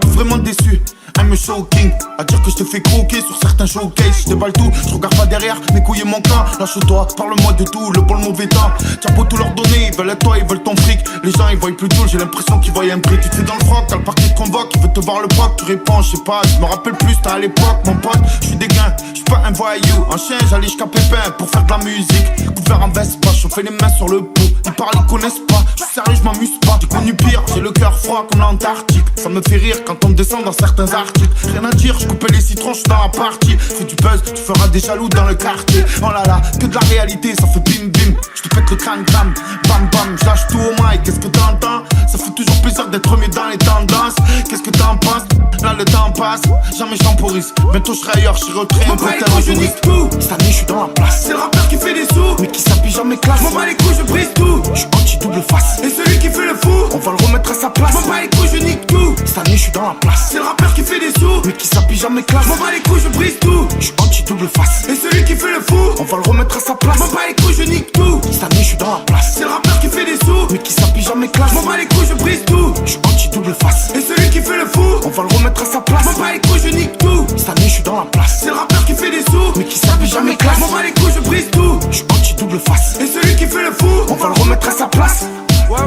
Vraiment déçu, I'm shocking. À dire que je te fais croquer sur certains showcases. Je déballe tout, je regarde pas derrière. Mes couilles et mon cas, lâche-toi, parle-moi de tout. Le bon, le mauvais temps, t'as beau tout leur donner. Ils veulent être toi, ils veulent ton fric. Les gens ils voient plus tout, j'ai l'impression qu'ils voient un prix. Tu te fais dans le froc, t'as le parquet de convoque. Il veut te voir le proc, tu réponds, je sais pas. Je me rappelle plus, t'as à l'époque, mon pote. Je suis dégain, je suis pas un voyou. En chien, j'allais jusqu'à Pépin pour faire de la musique. Couvert en veste, pas chauffer les mains sur le pot. Ils parlent, ils connaissent pas, je suis sérieux, je m'amuse pas. J'ai connu pire, j'ai le cœur froid comme l'Antarctique. Ça me fait rire quand on descend dans certains articles. Rien à dire, je coupais les citrons, je suis dans la partie. Fais du buzz, tu feras des jaloux dans le quartier. Oh là là, que de la réalité, ça fait bim bim. Je te pète le crâne crâne, bam bam, je lâche tout au mic. Qu'est-ce que t'entends? Ça fait toujours plaisir d'être mis dans les tendances. Qu'est-ce que t'en penses? Là le temps passe, jamais je temporise. Bientôt je serai ailleurs, je suis retrait un peu tel je nique tout. Cette année je suis dans la place. C'est le rappeur qui fait des sous, mais qui s'appuie jamais classe. M'en bats les couilles, je brise tout. Je suis anti-double face. Et celui qui fait le fou, on va le remettre à sa place. M'en bats les couilles, je nique tout. Cette année je suis dans la place. C'est le rappeur qui fait des sous, mais qui s'appuie jamais classe. M'en bats les couilles, je brise tout. Je suis anti-double face. Et celui qui fait le fou, on va le remettre à sa place. M'en bats les couilles, je nique tout. Cette année je suis dans la place. C'est le rappeur qui fait des sous, mais qui s'appuie jamais classe. M'en bats les couilles, je brise tout. Je suis anti-double face. Et celui qui fait le fou, on va le remettre à sa place. M'en bats les couilles, je nique tout. Cette année je suis dans la place. C'est le rappeur qui fait des sous, mais qui s'appuie jamais classe. M'en bats les couilles, je brise tout. Je suis anti-double face. Et celui qui fait le fou, on va le remettre à sa place. Ouais.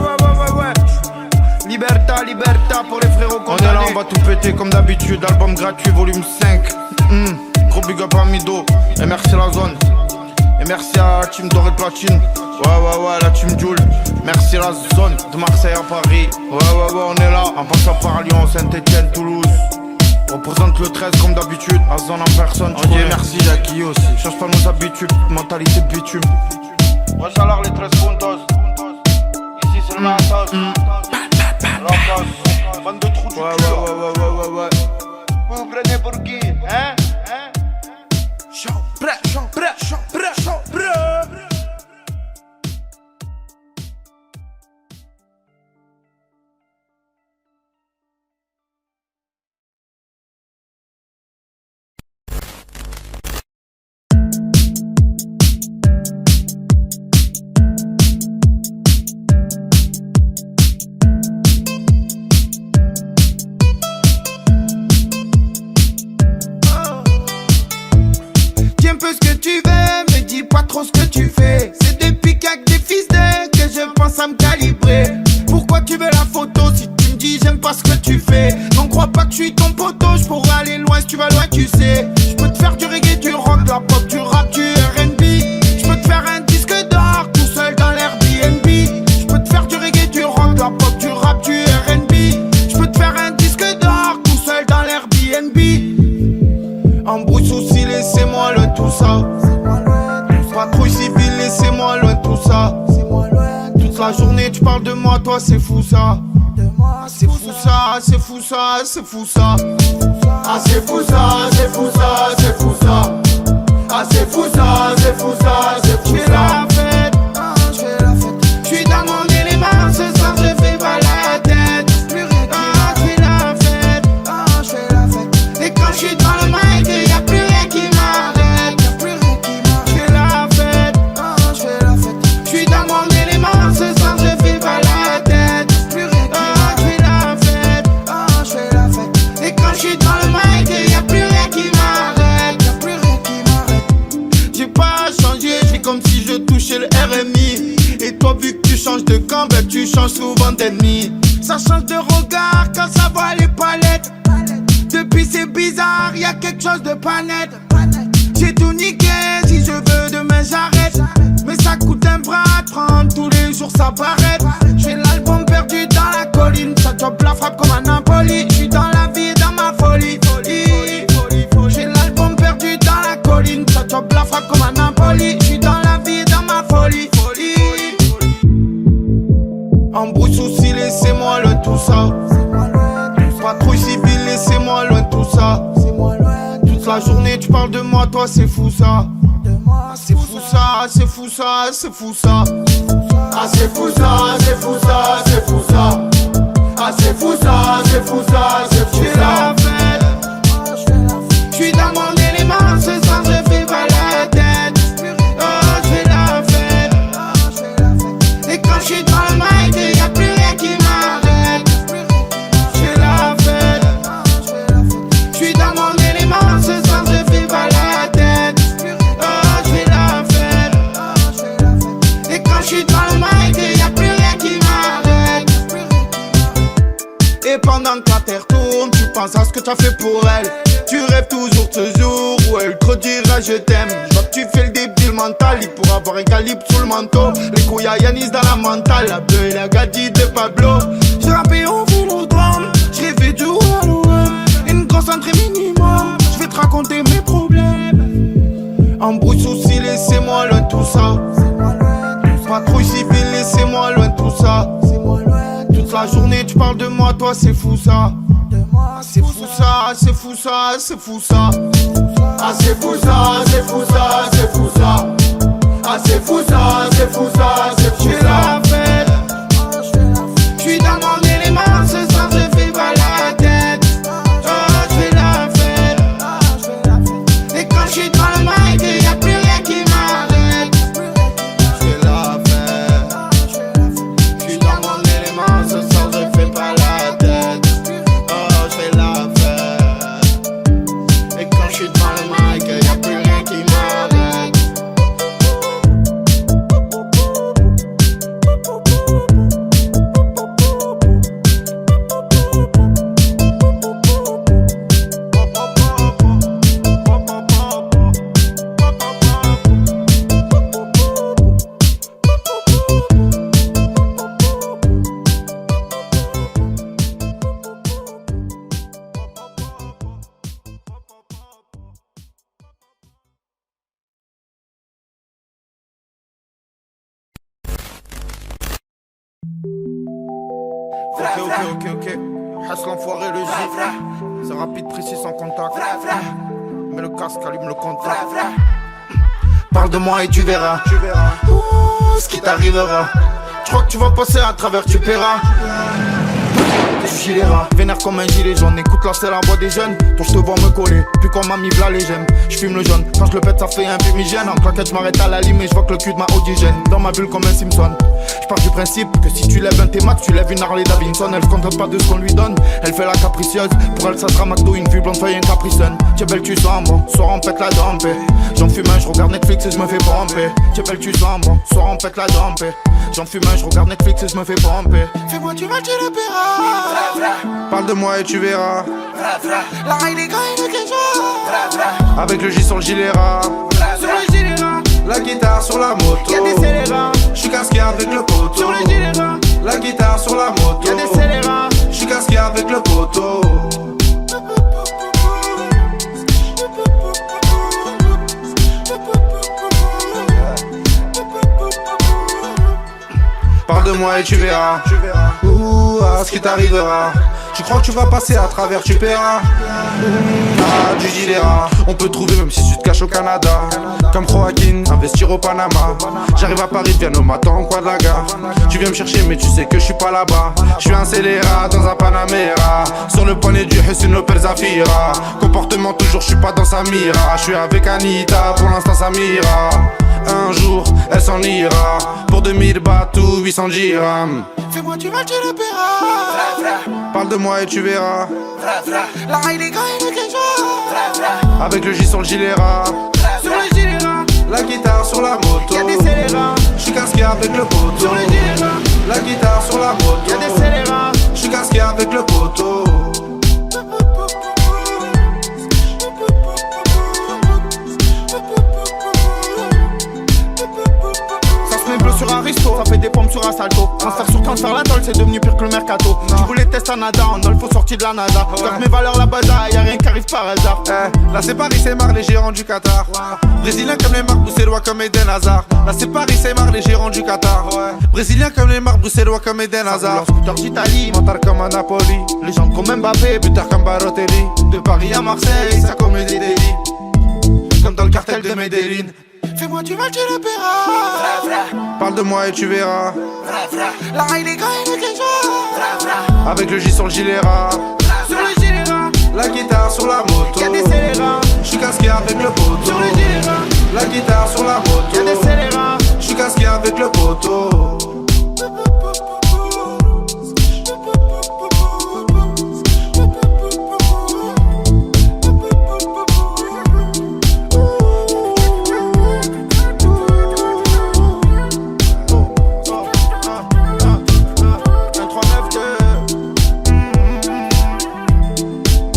Liberta, liberta pour les frérots condamnés. On est là, on va tout péter comme d'habitude. Album gratuit, volume 5. Gros big up à Mido. Et merci la zone. Et merci à la team Doré Platine. Ouais, la team Joule. Merci la zone de Marseille à Paris. Ouais, on est là. En passant par Lyon, Saint-Etienne, Toulouse. On représente le 13 comme d'habitude. À zone en personne. On dit merci Jackie aussi. Change pas nos habitudes. Mentalité de bitume. Ouais, alors les 13 puntos. Ici c'est le matos. Bande de trous du cul. Ouais. Vous vous prenez pour qui? Hein? Chaud, prêt. Trop ce que tu fais, c'est depuis qu'avec des fils de que je pense à me calibrer. Pourquoi tu veux la photo si tu me dis j'aime pas ce que tu fais? Non crois pas que je suis ton poteau, je pourrais aller loin si tu vas loin tu sais. Je peux te faire du reggae, du rock, de la pop, du rap, du R&B. Je peux te faire un disque d'or tout seul dans l'Airbnb. Je peux te faire du reggae, du rock, de la pop, du rap, du R&B. Je peux te faire un disque d'or tout seul dans l'Airbnb. Embrouille souci, laissez-moi le tout ça. Patrouille civile, laissez-moi loin de tout ça. Toute la journée tu parles de moi, toi c'est fou ça. C'est fou ça. Ah c'est fou ça. Ah c'est fou ça. Ah c'est fou ça. Je fais la fête. Je suis dans mon élément, ce soir je fais pas la tête. Ah je fais la fête. Et quand je suis dans le mic, y'a plus rien qui m'arrête. change souvent d'ennemis. Ça change de regard quand ça voit les palettes. Depuis c'est bizarre, y'a quelque chose de pas net. J'ai tout niqué, si je veux demain j'arrête. Mais ça coûte un bras de prendre, tous les jours ça paraît. J'ai l'album perdu dans la colline, ça chope la frappe comme un Napoli. J'suis dans la vie, dans ma folie. J'ai l'album perdu dans la colline, ça chope la frappe comme un Napoli. J'suis dans la vie, dans ma folie. Embrouille souci, laissez-moi loin tout ça. Patrouille civile, laissez-moi loin tout ça. Toute la journée tu parles de moi, toi c'est fou ça. Ah, c'est fou ça, c'est fou ça, c'est fou ça. Ah c'est fou ça, c'est fou ça, c'est fou ça. Ah c'est fou ça, c'est fou ça, c'est fou ça. J'suis dans mon élément, ce soir je fais pas la tête. Oh j'fais la fête. Et quand j'suis dans le mic, y'a plus rien qui m'arrête. J'fais la fête. J'suis dans mon élément, ce soir je fais pas la tête. Oh j'fais la fête. Et quand j'suis dans le mic, y'a plus rien qui m'arrête. Et pendant que la terre tourne, tu penses à ce que t'as fait pour elle. Tu rêves toujours de ce jour où elle te dira je t'aime. Je vois que tu fais le débile mental, il pourra avoir un calibre sous le manteau. Les couilles à Yanis dans la mentale, la bleue et la gadie de Pablo. J'ai rappé au vélodrome, j'ai rêvé du Halloween. Une grosse entrée minimum, je vais te raconter mes problèmes. Embrouille souci, laissez-moi loin tout ça. Patrouille civile, laissez-moi loin tout ça. Toute la journée tu parles de moi, toi c'est fou ça. Ah c'est fou ça, c'est fou ça, c'est fou ça. Ah c'est fou ça, c'est fou ça, c'est fou ça. Ah c'est fou ça, c'est fou ça, c'est fou ça. J'suis dans mon élément, ce soir je fais pas la tête. Oh j'fais la fête. Et quand j'suis dans le mic, y'a plus rien qui m'arrête. J'fais la fête. J'suis dans mon élément, ce soir je fais pas la tête. J'fais la fête. Et quand j'suis devant le mic, y'a plus rien qui m'arrête. Ok. Hasse l'enfoiré, le gifle. C'est rapide, précis, sans contact. Mets le casque, allume le contact. Parle de moi et tu verras. Ouh, ce qui t'arrivera. Je crois que tu vas passer à travers, tu paieras. Vénère comme un gilet jaune, écoute là c'est la voix des jeunes. Toi je te vois me coller, puis quand m'a mis v'là les gemmes. J'fume le jaune, quand je le pète ça fait un fumigène. En claquette j'm'arrête à la lime et je vois que le cul de ma odigène. Dans ma bulle comme un Simpson. J'pars du principe que si tu lèves un T-Max, tu lèves une Harley Davidson. Elle se contente pas de ce qu'on lui donne, elle fait la capricieuse. Pour elle ça sera McDo, une vue blonde feuille, un capricène. T'es belle tu sens bon, soir on pète la dompée. J'en fume un, je regarde Netflix et je me fais pomper. T'es belle tu sens bon, soir on pète la dompée. J'en fume un, je regarde Netflix et je me fais pomper. Fais-moi du mal, tu le paieras. Parle de moi et tu verras. La raille des gars et le quelque Avec le J sur le gilet ras. Sur le gilet ras. La guitare sur la moto. Y'a des scélérats. J'suis casqué avec le poteau. Sur le gilet ras. La guitare sur la moto. Y'a des scélérats. J'suis casqué avec le poteau. Parle de moi et tu verras. Ouh, ah, ce qui t'arrivera. Tu crois que tu vas passer à travers, tu paieras. Ah, du gilet ras. On peut trouver même si tu te caches au Canada. Comme Joaquin, investir au Panama. J'arrive à Paris, viens au matin en coin de la gare. Tu viens me chercher mais tu sais que je suis pas là-bas. Je suis un scélérat dans un Panamera. Sur le poignet du Hussein Lopez Zafira. Comportement toujours, je suis pas dans sa mira. Je suis avec Anita, pour l'instant ça m'ira. Un jour, elle s'en ira. Pour 2000 bahts ou 800 dirhams. Fais-moi du mal, tu le paieras. Parle de moi et tu verras. La raille des gars et le quelque Avec le J sur le gilet ras. Sur le gilet ras. La guitare sur la moto. Y'a des scélérats. J'suis casqué avec le poteau. Sur le gilet ras. La guitare sur la moto, y'a des scélérats. j'suis casqué avec le poteau. Bleu sur un resto, ça fait des pommes sur un salto. Transfert sur transfert, la tôle, c'est devenu pire que le mercato. Tu voulais tester Nada, en il faut sortir de la NASA. Garde mes valeurs la bada, y'a rien qui arrive par hasard. Là c'est Paris, c'est marre, les gérants du Qatar. Brésilien comme les marques, bruxellois comme Eden Hazard. Là c'est Paris, c'est marre, les gérants du Qatar. Brésilien comme les marques, bruxellois comme Eden Hazard. Scooter d'Italie, mental comme un Napoli. légende comme Mbappé, Plus tard comme Barotelli. de Paris à Marseille, Ça comédie délit. Comme dans le cartel de Medellin. fais-moi du mal, tu le paieras. Parle de moi et tu verras. La raille des gars et les gens. Avec le J sur le gilet ras. Sur le gilet ras, La guitare sur la moto, y'a des scélérats. j'suis casqué avec le poteau. Sur le gilet ras, La guitare sur la moto, y'a des scélérats. j'suis casqué avec le poteau.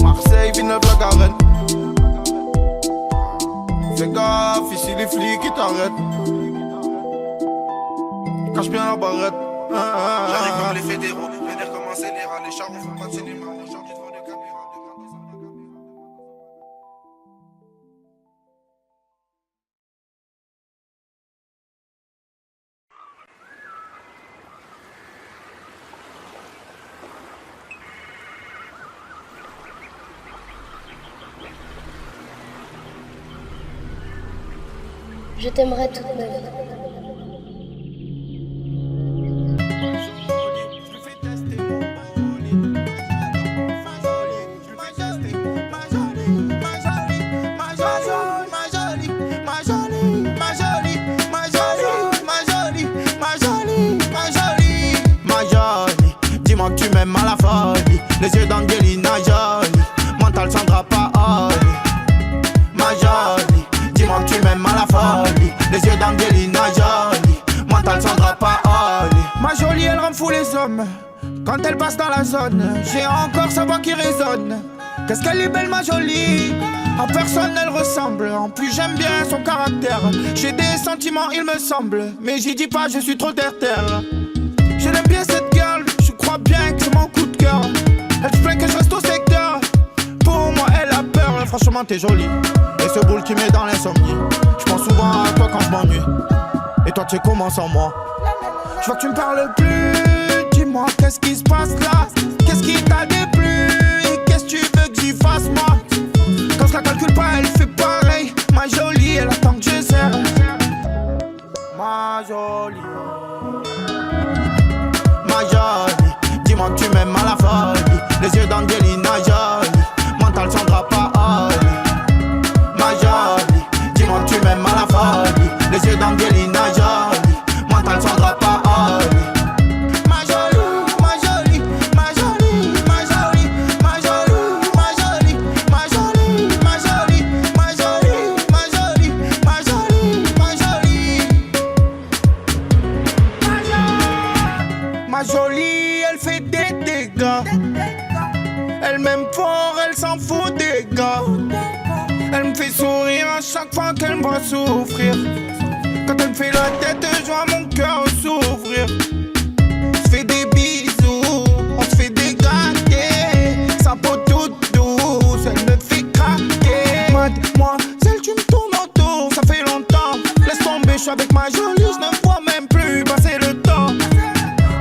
Marseille, Villeneuve-la-Garenne. Fais gaffe, ici les flics ils t'arrêtent. Cache bien la barrette. J'arrive par les fédéraux, vénère comme un scélérat. Les charros font pas de cinéma, aujourd'hui devant le caméra. Je t'aimerai toute ma vie. Dis-moi que tu m'aimes à la folie. Les yeux d'Angelina Jolie. Mental Sandra Paoli. Ma jolie, dis-moi que tu m'aimes à la folie. Les yeux d'Angelina Jolie. Mental Sandra Paoli. Ma jolie, elle rend fou les hommes. Quand elle passe dans la zone, j'ai encore sa voix qui résonne. Qu'est-ce qu'elle est belle, ma jolie. À personne elle ressemble. En plus j'aime bien son caractère. J'ai des sentiments il me semble. Mais j'y dis pas, je suis trop terre-terre. Je l'aime bien cette girl. Je crois bien que c'est mon coup de cœur. Elle se plaint que je reste au secteur. Pour moi elle a peur. Franchement t'es jolie. Et ce boule qui met dans l'insomnie. Je pense souvent à toi quand je m'ennuie. Et toi tu sais comment sans moi. Je vois que tu me parles plus. Dis-moi qu'est-ce qui se passe là. Qu'est-ce qui t'a déplu. Et qu'est-ce que tu veux que j'y fasse moi. Quand je la calcule pas, elle fait pareil. Ma jolie, elle attend que je serre. Ma jolie. Ma jolie, dis-moi que tu m'aimes à la folie. Les yeux d'Angelina Jolie. Mental Sandra Paoli. Ma jolie, dis-moi que tu m'aimes à la folie. Les yeux d'Angelina Jolie. Mental Sandra Paoli. Ma jolie, ma jolie, ma jolie, ma jolie, ma jolie, ma jolie, ma jolie, ma jolie, ma jolie, ma jolie, ma jolie, ma jolie. Ma jolie, elle fait des dégâts. Elle m'aime fort, elle s'en fout des gars. Elle me fait sourire à chaque fois qu'elle me voit souffrir. Quand elle me fait la tête, je vois mon cœur s'ouvrir. On se fait des bisous, on se fait des gratter. Sa peau toute douce, elle me fait craquer. Mademoiselle, tu me tournes autour, ça fait longtemps. Laisse tomber, je suis avec ma jolie, je ne vois même plus passer le temps.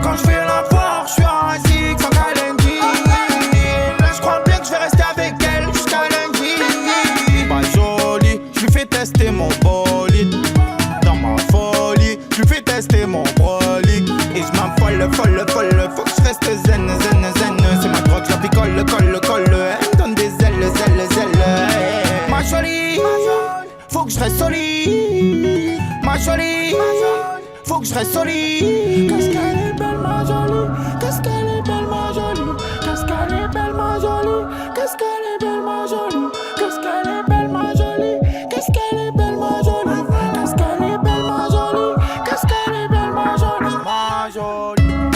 Quand je fais la porte, je suis assis sans calendy. Là, je crois bien que je vais rester avec elle jusqu'à lundi. Ma jolie, je lui fais tester mon bolide. Dans ma folie, je lui fais tester mon brolic. Et je m'affole, folle, folle. Faut que je reste zen, zen, zen. C'est ma drogue, je la picole, colle. Elle me donne des ailes. Ma jolie, faut que je reste solide. Ma jolie, faut que je reste solide. Qu'est-ce qu'elle est belle, ma jolie. Qu'est-ce qu'elle est belle, ma jolie. Qu'est-ce qu'elle est belle, ma jolie. Qu'est-ce qu'elle est belle, ma jolie. Qu'est-ce qu'elle est belle, ma jolie. Qu'est-ce qu'elle est belle, ma jolie. Qu'est-ce qu'elle est belle, ma jolie. Qu'est-ce qu'elle est belle, ma jolie. Ma jolie.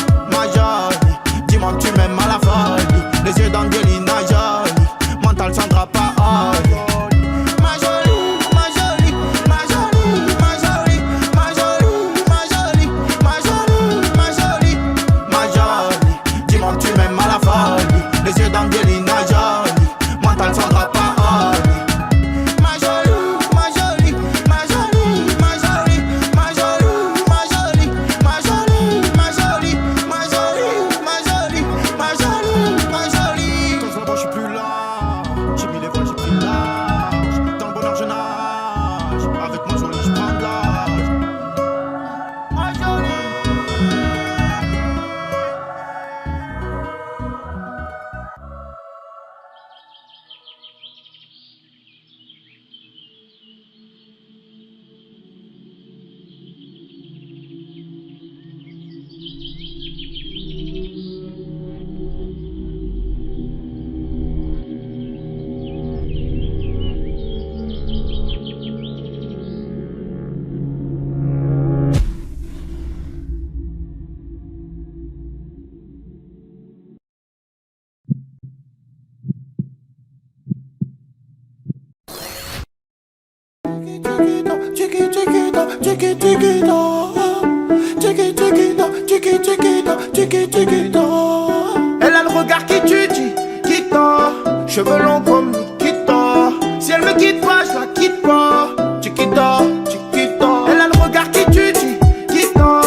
Elle a le regard qui tue, Chiquita. Cheveux longs comme Nikita. Si elle me quitte pas, je la quitte pas. Chiquita, Chiquita. Elle a le regard qui tue, Chiquita.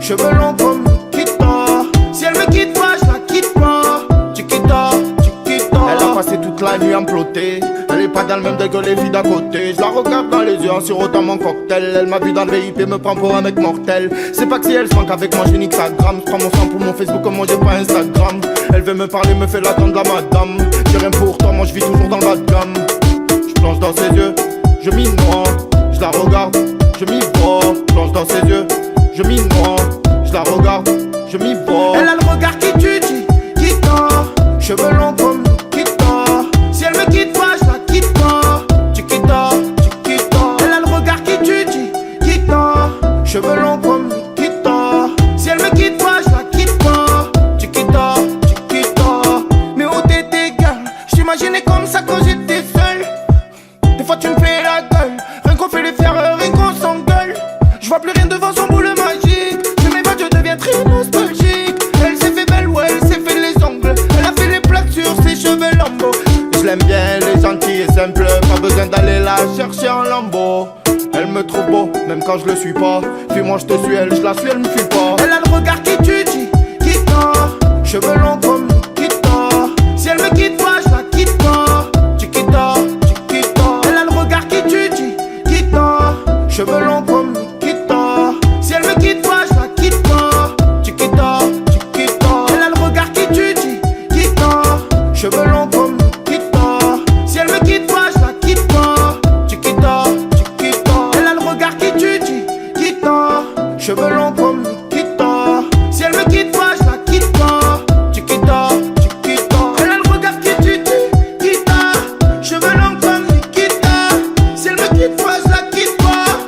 Cheveux longs comme Nikita. Si elle me quitte pas, je la quitte pas. Chiquita, Chiquita. Elle a passé toute la nuit à me plotter. Elle est pas dans le même degré que les filles d'à côté. Je la regarde dans les yeux en sirotant mon cocktail. Elle m'a vu dans le VIP et me prend pour un mec mortel. C'est pas que si elle se manque avec moi, j'ai nique sa gramme. Je prends mon sang pour mon Facebook comme moi j'ai pas Instagram. Elle veut me parler, me fait l'attendre la madame. J'ai rien pour toi, moi je vis toujours dans le bas de gamme. Je plonge dans ses yeux, je m'y noie. Je la regarde, je m'y vois. Je plonge dans ses yeux, je m'y noie. Je la regarde, je m'y vois. Elle a le regard qui tue, Chiquita. Cheveux longs comme Nikita. Si elle me quitte pas, je la quitte pas. Chiquita, Chiquita. Elle a le regard qui tue, Chiquita. Cheveux longs comme Nikita. Si elle me quitte pas, je la quitte pas. Chiquita, Chiquita. Mais où t'étais, girl? J'imaginais comme ça quand j'étais seul. Des fois tu me fais la gueule. Rien qu'on fait les faire, rien qu'on s'engueule. Je vois plus rien devant son boule magique. Je m'évade, je deviens très nostalgique. Elle s'est fait belle, ouais, elle s'est fait les ongles. Elle a fait les plaques sur ses cheveux lambeaux. Je l'aime bien, elle est gentille et simple. Pas besoin d'aller la chercher en lambeau. Elle me trouve beau, même quand je le suis pas. Puis moi je te suis, elle, je la suis, elle me fuit pas. Elle a le regard qui tue, Chiquita. Cheveux longs comme Nikita. Si elle me quitte pas, je la quitte pas. Chiquita, Chiquita. Elle a le regard qui tue, Chiquita. Cheveux longs comme Nikita. Si elle me quitte pas, je la quitte pas. Chiquita, Chiquita. Elle a le regard qui tue, Chiquita. Cheveux longs comme Nikita. Si elle me quitte pas, je la quitte pas. Chiquita, Chiquita. Elle a le regard qui tue, Chiquita. Cheveux longs comme Nikita. Si elle me quitte pas, je la quitte pas. Chiquita, Chiquita. Elle a le regard qui tue, Chiquita. Cheveux longs comme Nikita. Si elle me quitte pas, je la quitte pas.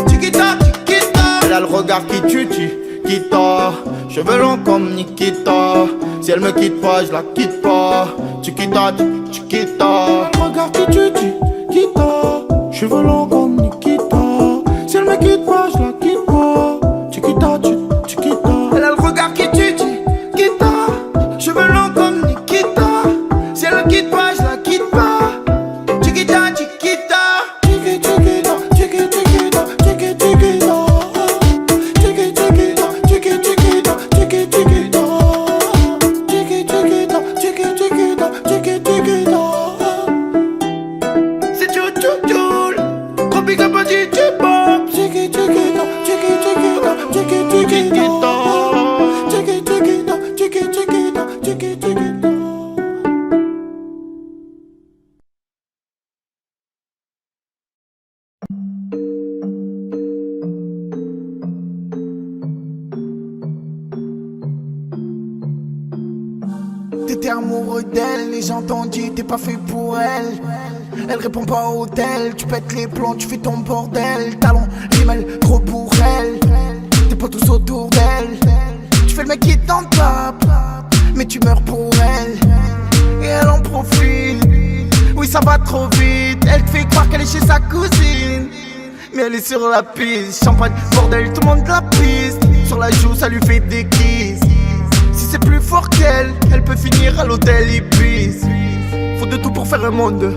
Chiquita, Chiquita. Elle a le regard qui tue, Chiquita. Cheveux longs comme Nikita. Si elle me quitte pas, je la quitte pas. Chiquita, Chiquita. Le regard qui tue, Chiquita. Cheveux longs comme Nikita. Si elle me quitte pas, je la quitte pas. Chiquita, Chiquita. Elle a le regard qui tue, Chiquita. Cheveux longs comme Nikita. Si elle me quitte pas, je la quitte pas. Chiquita, Chiquita. Chiquita, Chiquita, Chiquita, Chiquita. C'est tchou tchou tchou. Gros big up à DJ Bob. Chiquita, Chiquita, Chiquita, Chiquita, Chiquita, Chiquita, Chiquita. T'étais amoureux d'elle, les gens t'ont dit t'es pas fait pour elle. Elle répond pas au tel, tu pètes les plombs, tu fais ton bordel. Talon, rimel, trop pour elle. T'es pas tous autour d'elle. Tu fais le mec qui t'en tape, mais tu meurs pour elle. Et elle en profite, oui ça va trop vite. Elle te fait croire qu'elle est chez sa cousine, mais elle est sur la piste. Champagne, bordel, tout le monde la piste. Sur la joue, ça lui fait des kisses. Si c'est plus fort qu'elle, elle peut finir à l'hôtel Ibis. Faut de tout pour faire un monde.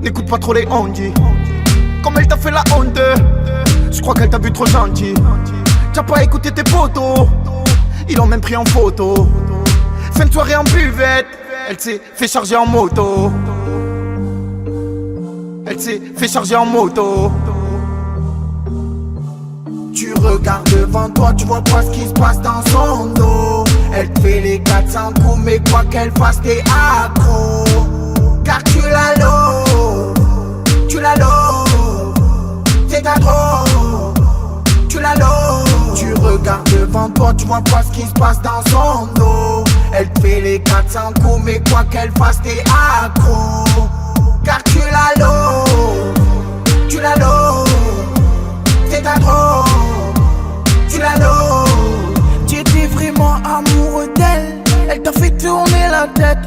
N'écoute pas trop les ondis. Comme elle t'a fait la honte, je crois qu'elle t'a vu trop gentil. T'as pas écouté tes potos, ils l'ont même pris en photo. Fin de soirée en buvette, elle s'est fait charger en moto. Elle s'est fait charger en moto. Tu regardes devant toi, tu vois pas ce qui se passe dans son dos. Elle te fait les 400 coups, mais quoi qu'elle fasse, t'es accro. Car tu la l'eau, tu la l'eau, c'est un trop. Tu la l'eau. Tu regardes devant toi, tu vois pas ce qui se passe dans son dos. Elle te fait les 400 coups, mais quoi qu'elle fasse, t'es accro. Car tu la l'eau, tu la l'eau, c'est un trop. Tu la l'eau. Tu étais vraiment amoureux d'elle, elle t'a fait tourner la tête.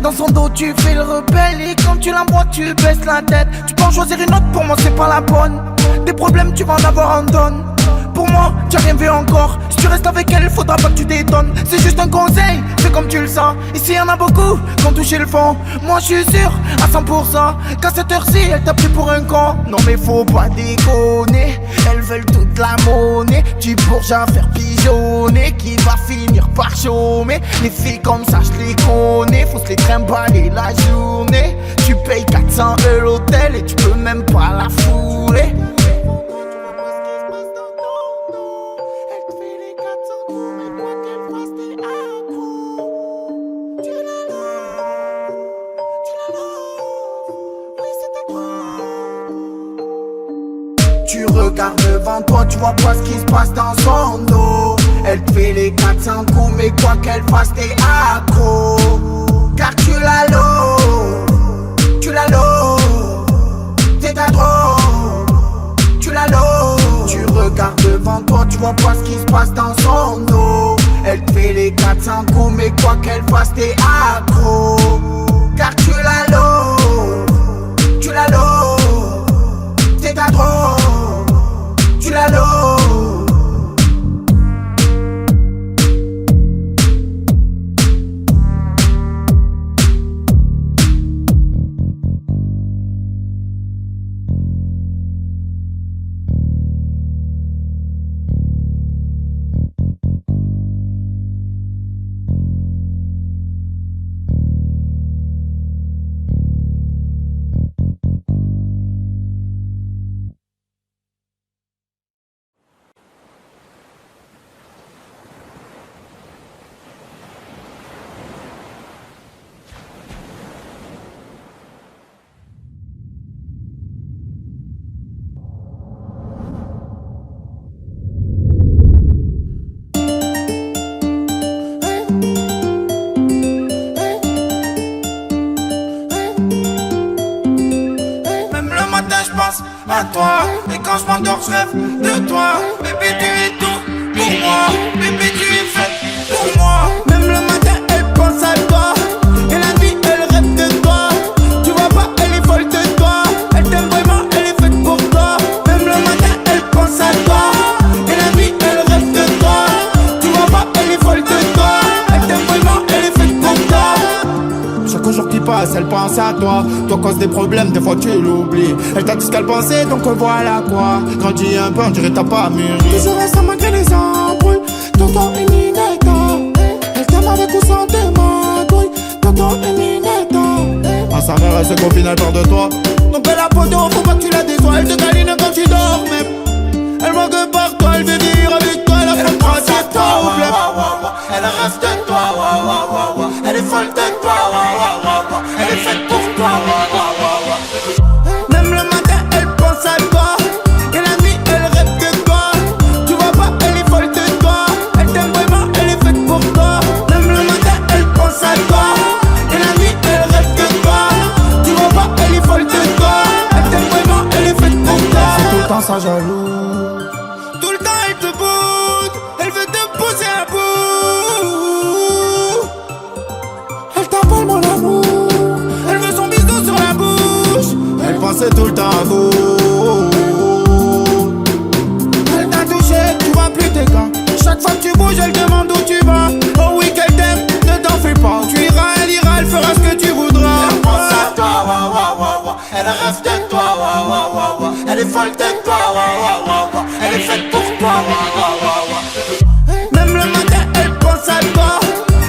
Dans son dos tu fais le rebelle et quand tu l'embroies tu baisses la tête. Tu peux en choisir une autre, pour moi c'est pas la bonne. Des problèmes tu vas en avoir en tonne. Pour moi, tu as rien vu encore. Si tu restes avec elle, faudra pas que tu détonnes. C'est juste un conseil, fais comme tu le sens. Ici y'en a beaucoup qui ont touché le fond. Moi je suis sûr à 100% qu'à cette heure-ci elle t'a pris pour un con. Non mais faut pas déconner, elles veulent toute la monnaie. Du bourgeois à faire pigeonner qui va finir par chômer. Les filles comme ça je les connais, faut se les trimballer la journée. Tu payes 400 € l'hôtel et tu peux même pas la fourrer. Tu regardes devant toi, tu vois pas ce qui se passe dans son dos. Elle te fait les 400 coups, mais quoi qu'elle fasse, t'es accro. Car tu la loves, t'es ta drogue, tu la loves. Tu regardes devant toi, tu vois pas ce qui se passe dans son dos. Elle te fait les 400 coups, mais quoi qu'elle fasse, t'es accro. Car tu la loves, t'es ta drogue. Tu la loves. À toi, et quand je m'endors, je rêve de toi. Bébé, tu es tout pour moi. Bébé, tu es fait pour moi. Même le matin, elle pense à toi. Et la nuit, elle rêve de toi. Tu vois pas, elle est folle de toi. Elle t'aime vraiment, elle est faite pour toi. Même le matin, elle pense à toi. Et la nuit, elle rêve de toi. Tu vois pas, elle est folle de toi. Elle t'aime vraiment, elle est faite pour toi. Chaque jour qui passe, elle pense à toi. Toi cause des problèmes, des fois tu l'oublies. Elle t'a dit ce qu'elle pensait, donc voilà quoi. Grandis un peu, on dirait t'as pas mûri. Toujours restant malgré les embrouilles. Toto et Ninetta. Elle t'aime avec ou sans tes magouilles. Toto et Ninetta. À sa mère, elle se confine, elle peur de toi. Donc elle a poteau, faut pas que tu la déçois. Elle te câline quand tu dors même. Elle manque par toi, elle veut vivre avec toi. Elle a fait le principe, toi ou blême. Elle rêve de toi, elle est folle de toi, elle est faite pour toi, Même le matin, elle pense à toi. Et la nuit, elle rêve de toi. Tu vois pas, elle est folle de toi. Elle t'aime vraiment, elle est faite pour toi. Même le matin, elle pense à toi. Et la nuit, elle rêve de toi. Tu vois pas, elle est folle de toi. Elle t'aime vraiment, elle est faite pour toi. C'est tout le temps ça jaloux. Tout le temps, elle te boude. Elle veut te pousser à bout. Mon amour, elle veut son bisou sur la bouche. Elle pensait tout le temps à vous. Elle t'a touché, tu vois plus tes gants. Chaque fois que tu bouges, elle demande où tu vas. Oh oui qu'elle t'aime, ne t'en fais pas. Tu iras, elle fera ce que tu voudras. Elle pense à toi, elle rêve de toi, elle est folle de toi, elle est faite pour toi, Même le matin, elle pense à toi.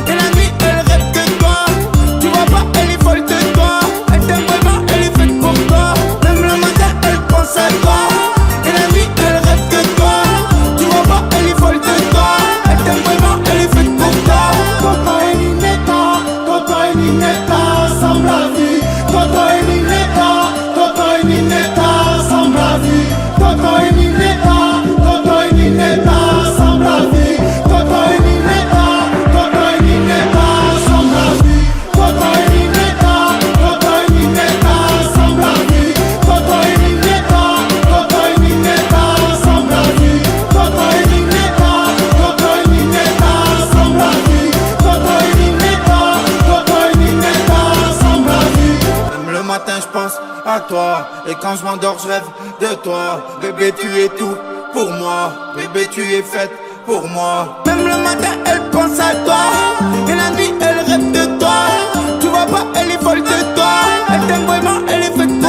Et la nuit, elle rêve de toi. Tu vois pas, elle est folle de toi. Elle t'aime vraiment, elle est faite pour toi. Même le matin, elle pense à toi. Et la nuit, elle rêve de toi. Tu vois pas, elle est folle de toi. Elle t'aime vraiment, elle est faite pour toi. Toto et Ninetta, semble la vie. Toto et Ninetta, semble la vie. Toto et Ninetta, semble la vie. toi. Et quand je m'endors, je rêve de toi. Bébé, tu es tout pour moi. Bébé, tu es faite pour moi. Même le matin, elle pense à toi. Et la nuit, elle rêve de toi. Tu vois pas, elle est folle de toi. Elle t'aime vraiment, elle est faite de